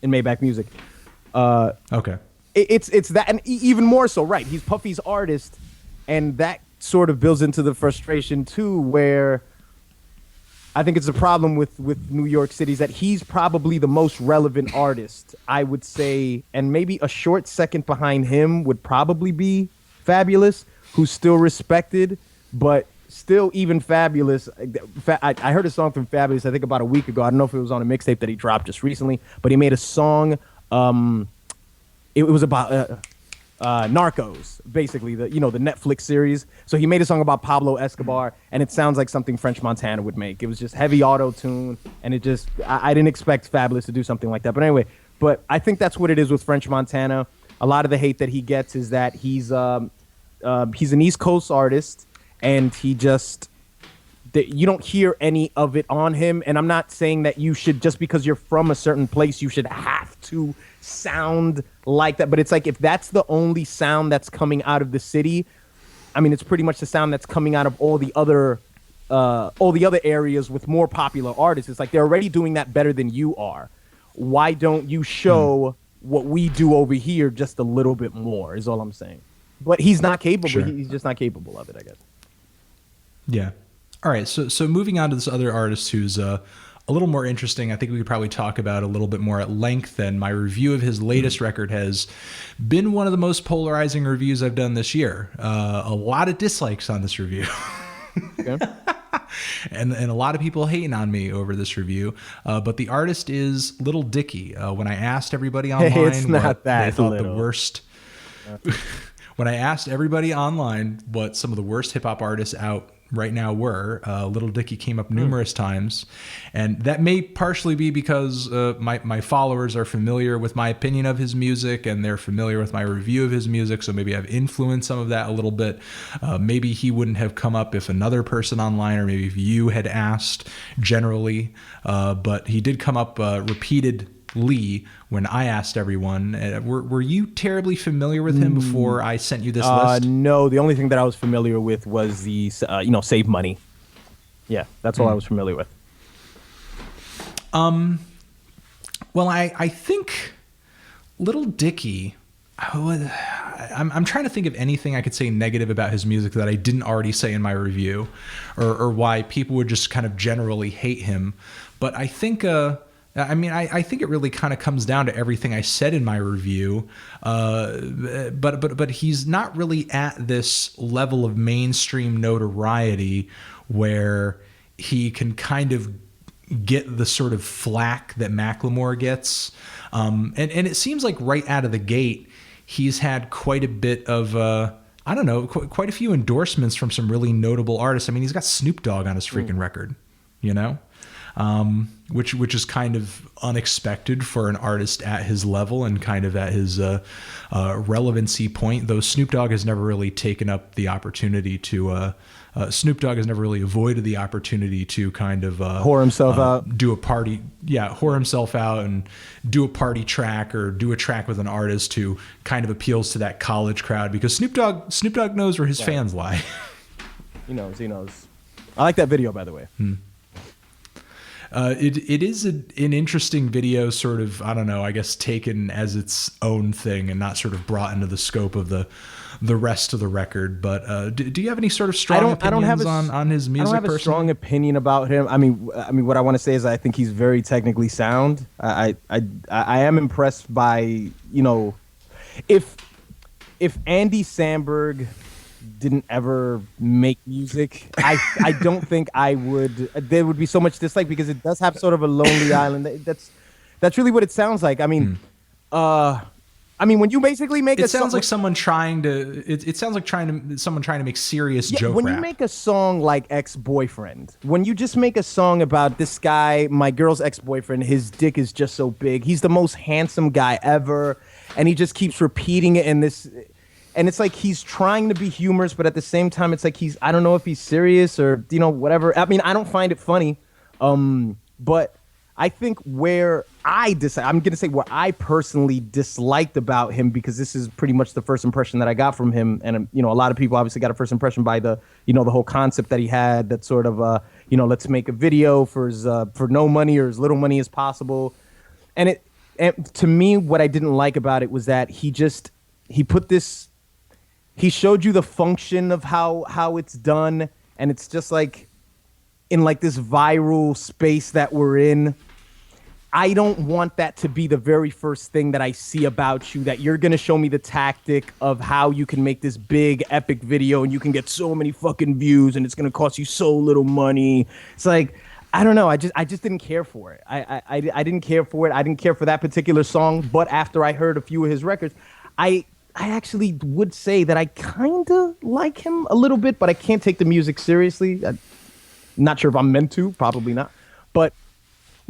Maybach Music. Okay. It's that, and even more so, right? He's Puffy's artist, and that sort of builds into the frustration too, where I think it's a problem with New York City is that he's probably the most relevant artist, I would say, and maybe a short second behind him would probably be Fabulous, who's still respected, but still even Fabulous. I heard a song from Fabulous, I think about a week ago. I don't know if it was on a mixtape that he dropped just recently, but he made a song. It was about Narcos, basically, the Netflix series. So he made a song about Pablo Escobar, and it sounds like something French Montana would make. It was just heavy auto tune, and it just I didn't expect Fabulous to do something like that. But anyway, But I think that's what it is with French Montana. A lot of the hate that he gets is that he's an East Coast artist, and he just you don't hear any of it on him. And I'm not saying that you should, just because you're from a certain place, you should have to sound like that. But it's like, if that's the only sound that's coming out of the city, I mean, it's pretty much the sound that's coming out of all the other areas with more popular artists. It's like they're already doing that better than you are. Why don't you show what we do over here just a little bit more, is all I'm saying. But he's not capable. Sure. He's just not capable of it, I guess. Yeah. All right. So moving on to this other artist who's a little more interesting. I think we could probably talk about a little bit more at length. And my review of his latest record has been one of the most polarizing reviews I've done this year. A lot of dislikes on this review. Okay. And a lot of people hating on me over this review. But the artist is Lil Dicky. When I asked everybody online It's not what that they thought little. the worst... When I asked everybody online what some of the worst hip hop artists out right now were, Lil Dicky came up numerous times, and that may partially be because my followers are familiar with my opinion of his music, and they're familiar with my review of his music, so maybe I've influenced some of that a little bit. Maybe he wouldn't have come up if another person online, or maybe if you had asked generally, but he did come up repeatedly when I asked everyone. Were you terribly familiar with him before I sent you this list? No, the only thing that I was familiar with was the Save Money. Yeah, that's all I was familiar with. Well, I think Lil Dicky, I'm trying to think of anything I could say negative about his music that I didn't already say in my review, or why people would just kind of generally hate him. But I think I think it really kind of comes down to everything I said in my review, but he's not really at this level of mainstream notoriety where he can kind of get the sort of flack that Macklemore gets, and it seems like right out of the gate he's had quite a bit of quite a few endorsements from some really notable artists. I mean, he's got Snoop Dogg on his freaking record, you know. Which is kind of unexpected for an artist at his level and kind of at his relevancy point. Though Snoop Dogg has never really taken up the opportunity to. Snoop Dogg has never really avoided the opportunity to kind of whore himself out, do a party, whore himself out and do a party track or do a track with an artist who kind of appeals to that college crowd, because Snoop Dogg knows where his fans lie. He knows. I like that video, by the way. It is an interesting video, sort of, I don't know, I guess taken as its own thing and not sort of brought into the scope of the rest of the record. But do you have any sort of strong opinions on his music? I don't have a strong opinion about him. I mean, what I want to say is I think he's very technically sound. I am impressed by, if Andy Samberg didn't ever make music, I don't think I would. There would be so much dislike, because it does have sort of a Lonely Island. That's really what it sounds like. I mean, when you basically make sounds like someone trying to. It sounds like someone trying to make serious joke when rap. you make a song like Ex-Boyfriend, when you just make a song about this guy, my girl's ex-boyfriend, his dick is just so big. He's the most handsome guy ever, and he just keeps repeating it in this. And it's like he's trying to be humorous, but at the same time, it's like I don't know if he's serious or, whatever. I mean, I don't find it funny. But I think where I'm going to say what I personally disliked about him, because this is pretty much the first impression that I got from him. And, a lot of people obviously got a first impression by the whole concept that he had, that sort of, let's make a video for no money or as little money as possible. And to me, what I didn't like about it was that he showed you the function of how it's done, and it's just like in like this viral space that we're in. I don't want that to be the very first thing that I see about you, that you're going to show me the tactic of how you can make this big epic video and you can get so many fucking views and it's going to cost you so little money. It's like, I don't know. I just didn't care for it. I didn't care for it. I didn't care for that particular song. But after I heard a few of his records, I actually would say that I kind of like him a little bit, but I can't take the music seriously. I'm not sure if I'm meant to. Probably not. But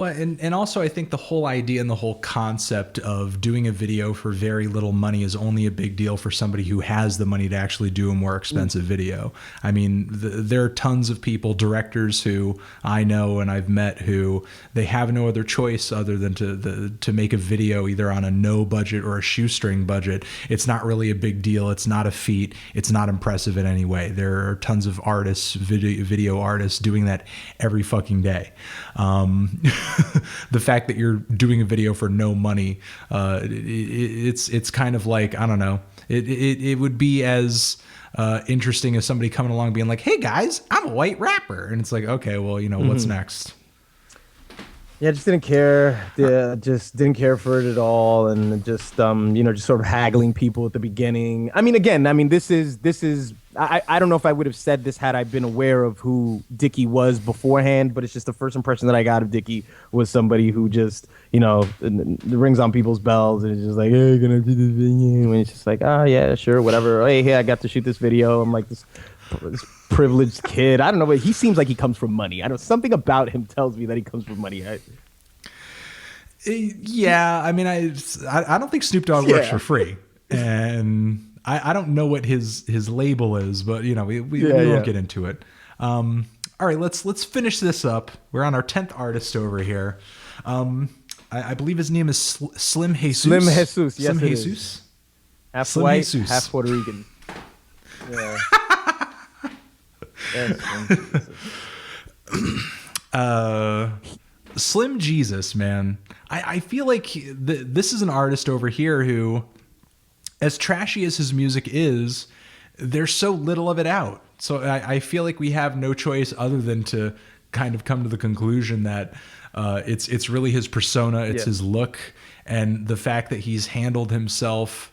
Well, and also I think the whole idea and the whole concept of doing a video for very little money is only a big deal for somebody who has the money to actually do a more expensive video. I mean, there are tons of people, directors who I know and I've met, who they have no other choice other than to make a video either on a no budget or a shoestring budget. It's not really a big deal. It's not a feat. It's not impressive in any way. There are tons of artists, video artists doing that every fucking day. The fact that you're doing a video for no money, it's kind of like, I don't know, it would be as interesting as somebody coming along being like, hey guys, I'm a white rapper. And it's like, okay, well, you know, what's next? Yeah, just didn't care. Just didn't care for it at all, and just just sort of haggling people at the beginning. I mean, again, this is. I don't know if I would have said this had I been aware of who Dicky was beforehand, but it's just the first impression that I got of Dicky was somebody who just rings on people's bells and is just like, hey, gonna do this video, and it's just like, oh yeah, sure, whatever. Hey, I got to shoot this video. I'm like this privileged kid. I don't know, but he seems like he comes from money. I don't. Something about him tells me that he comes from money. Yeah, I mean, I don't think Snoop Dogg works for free, and I don't know what his label is, but we won't get into it. All right, let's finish this up. We're on our 10th artist over here. I believe his name is Slim Jesus. Slim Jesus, yes, Slim it Jesus. Is. Half Slim white, Jesus. half Puerto Rican. Yeah. Slim Jesus, man. I feel like this is an artist over here who, as trashy as his music is, there's so little of it out. So I feel like we have no choice other than to kind of come to the conclusion that it's really his persona, it's his look, and the fact that he's handled himself.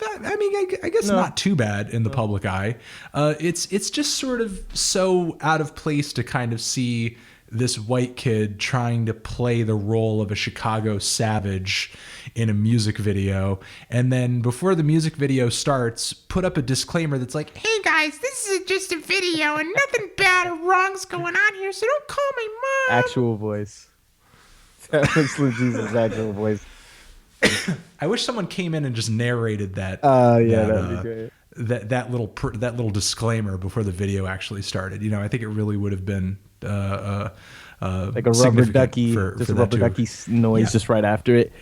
I mean, I guess not too bad in the public eye. It's just sort of so out of place to kind of see this white kid trying to play the role of a Chicago savage in a music video, and then before the music video starts, put up a disclaimer that's like, hey guys, this is just a video and nothing bad or wrong's going on here, so don't call my mom. Actual voice. That was Slim Jesus' actual voice. I wish someone came in and just narrated that. That'd be great. That little disclaimer before the video actually started. I think it really would have been like a rubber ducky, just a rubber ducky noise just right after it.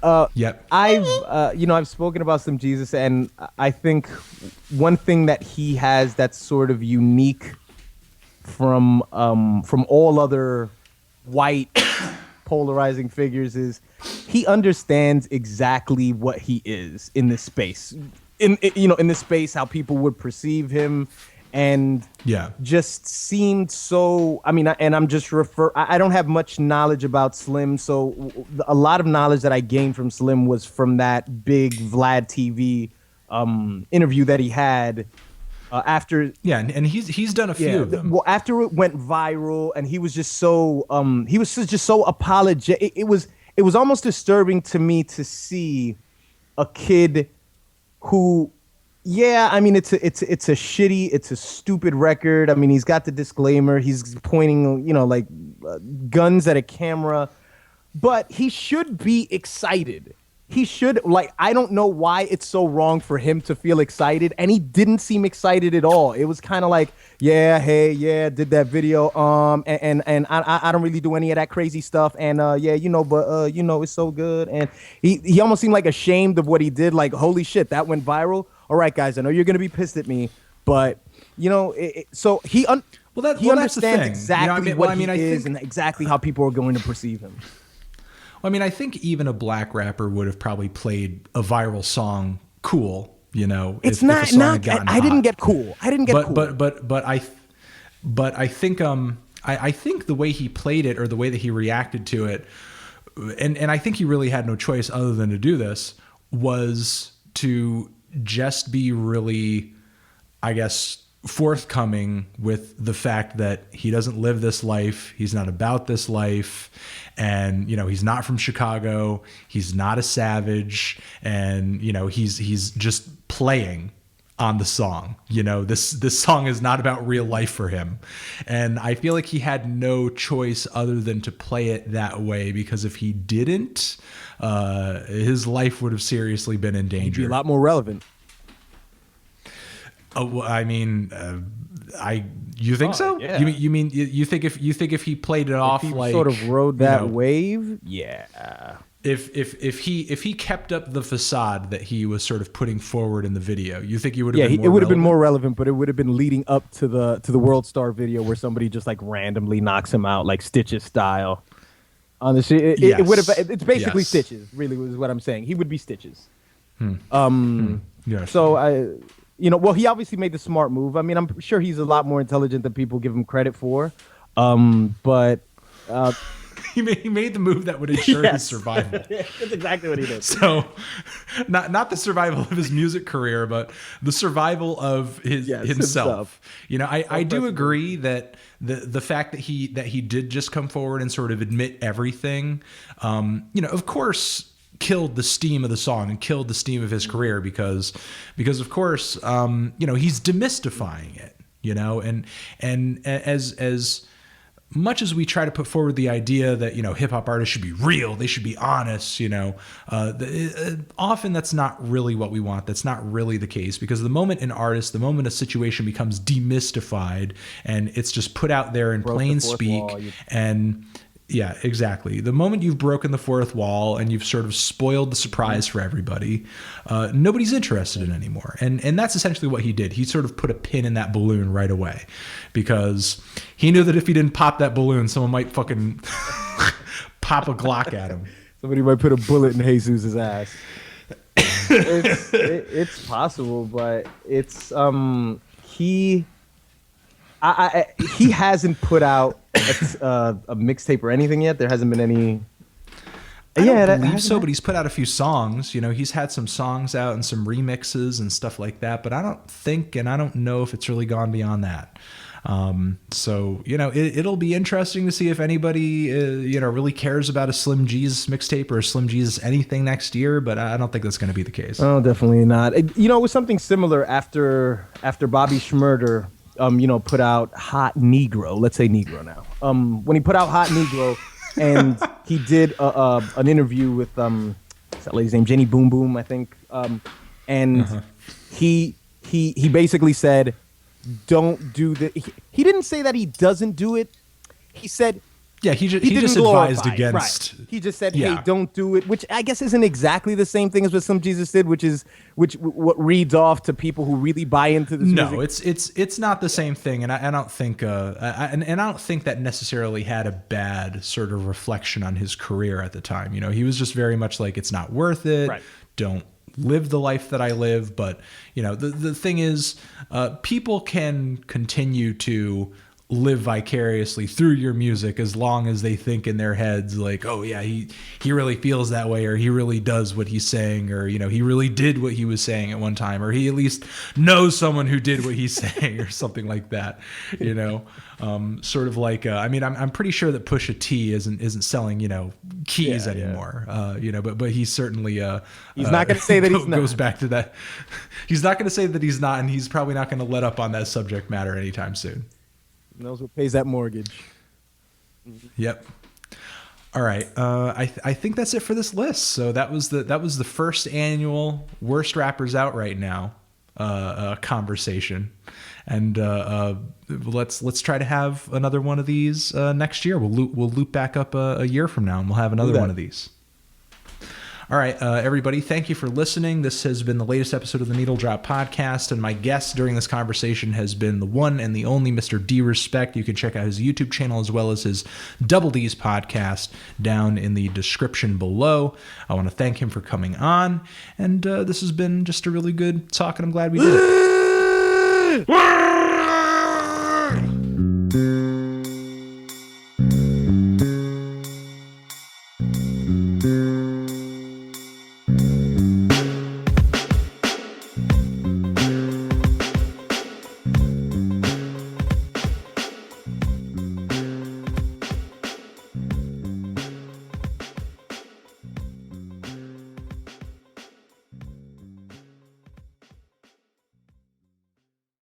Yep. I've spoken about Slim Jesus, and I think one thing that he has that's sort of unique from all other white polarizing figures is he understands exactly what he is in this space. In this space, how people would perceive him, and just seemed so. I mean, and I'm just I don't have much knowledge about Slim, so a lot of knowledge that I gained from Slim was from that big Vlad TV interview that he had after. Yeah, and he's done a few of them. Well, after it went viral, and he was just so just so apologetic. It was almost disturbing to me to see a kid who, I mean, it's a stupid record. I mean, he's got the disclaimer. He's pointing, like guns at a camera, but he should be excited. He should, I don't know why it's so wrong for him to feel excited, and he didn't seem excited at all. It was kind of like, did that video, and I don't really do any of that crazy stuff, and it's so good, and he almost seemed like ashamed of what he did, like, holy shit, that went viral. All right, guys, I know you're gonna be pissed at me, but so he understands exactly what he is and exactly how people are going to perceive him. I mean, I think even a black rapper would have probably played a viral song cool, It's not. I didn't get cool. But I think I think the way he played it, or the way that he reacted to it, and I think he really had no choice other than to do this, was to just be really, I guess, forthcoming with the fact that he doesn't live this life. He's not about this life. And, he's not from Chicago. He's not a savage. And, he's just playing on the song. You know, this song is not about real life for him. And I feel like he had no choice other than to play it that way, because if he didn't, his life would have seriously been in danger. He'd be a lot more relevant. Oh, I mean, you think so? Yeah. You think if he played it off, he like sort of rode that wave? Yeah. If he kept up the facade that he was sort of putting forward in the video, you think he would have been more it would have been relevant? more relevant, but it would have been leading up to the World Star video where somebody just like randomly knocks him out, like Stitches style. On the shit, it would have. It's basically Stitches, really, was what I'm saying. He would be Stitches. Yes. So well, he obviously made the smart move. I mean, I'm sure he's a lot more intelligent than people give him credit for. But he made the move that would ensure his survival. That's exactly what he did. So, not the survival of his music career, but the survival of himself. You know, I do agree that the fact that he did just come forward and sort of admit everything, of course, killed the steam of the song and killed the steam of his career, because of course, he's demystifying it, and as much as we try to put forward the idea that, hip hop artists should be real, they should be honest, often that's not really what we want. That's not really the case, because the moment a situation becomes demystified and it's just put out there in plain speak yeah, exactly. The moment you've broken the fourth wall and you've sort of spoiled the surprise for everybody, nobody's interested in anymore. And that's essentially what he did. He sort of put a pin in that balloon right away, because he knew that if he didn't pop that balloon, someone might fucking pop a Glock at him. Somebody might put a bullet in Jesus' ass. It's possible, but it's he hasn't put out a mixtape or anything yet. There hasn't been any. I don't believe so, but he's put out a few songs. He's had some songs out and some remixes and stuff like that. But I don't think, and I don't know if it's really gone beyond that. So it'll be interesting to see if anybody really cares about a Slim Jesus mixtape or a Slim Jesus anything next year. But I don't think that's going to be the case. Oh, definitely not. It was something similar after Bobby Shmurda. Put out Hot Negro. Let's say Negro now. When he put out Hot Negro, and he did an interview with what's that lady's name, Jenny Boom Boom, I think. And he basically said, "Don't do the." He didn't say that he doesn't do it. He said. Yeah, he just advised against. Right. He just said, "Hey, don't do it," which I guess isn't exactly the same thing as what Some Jesus did, which what reads off to people who really buy into this. No, music. it's not the same thing, and I don't think I don't think that necessarily had a bad sort of reflection on his career at the time. He was just very much like, it's not worth it. Right. Don't live the life that I live. But the thing is, people can continue to live vicariously through your music as long as they think in their heads like, oh yeah, he really feels that way, or he really does what he's saying, or he really did what he was saying at one time, or he at least knows someone who did what he's saying, or something like that. Sort of like I'm pretty sure that Pusha T isn't selling keys anymore. But he's certainly he's not going to say that he's not. Goes back to that. He's not going to say that he's not, and he's probably not going to let up on that subject matter anytime soon. Knows what pays that mortgage. Yep. All right. I think that's it for this list. So that was the first annual Worst Rappers Out Right Now conversation, and let's try to have another one of these next year. We'll loop back up a year from now, and we'll have another one of these. All right, everybody, thank you for listening. This has been the latest episode of the Needle Drop Podcast, and my guest during this conversation has been the one and the only Mr. D Respect. You can check out his YouTube channel as well as his Double D's podcast down in the description below. I want to thank him for coming on, and this has been just a really good talk, and I'm glad we did it.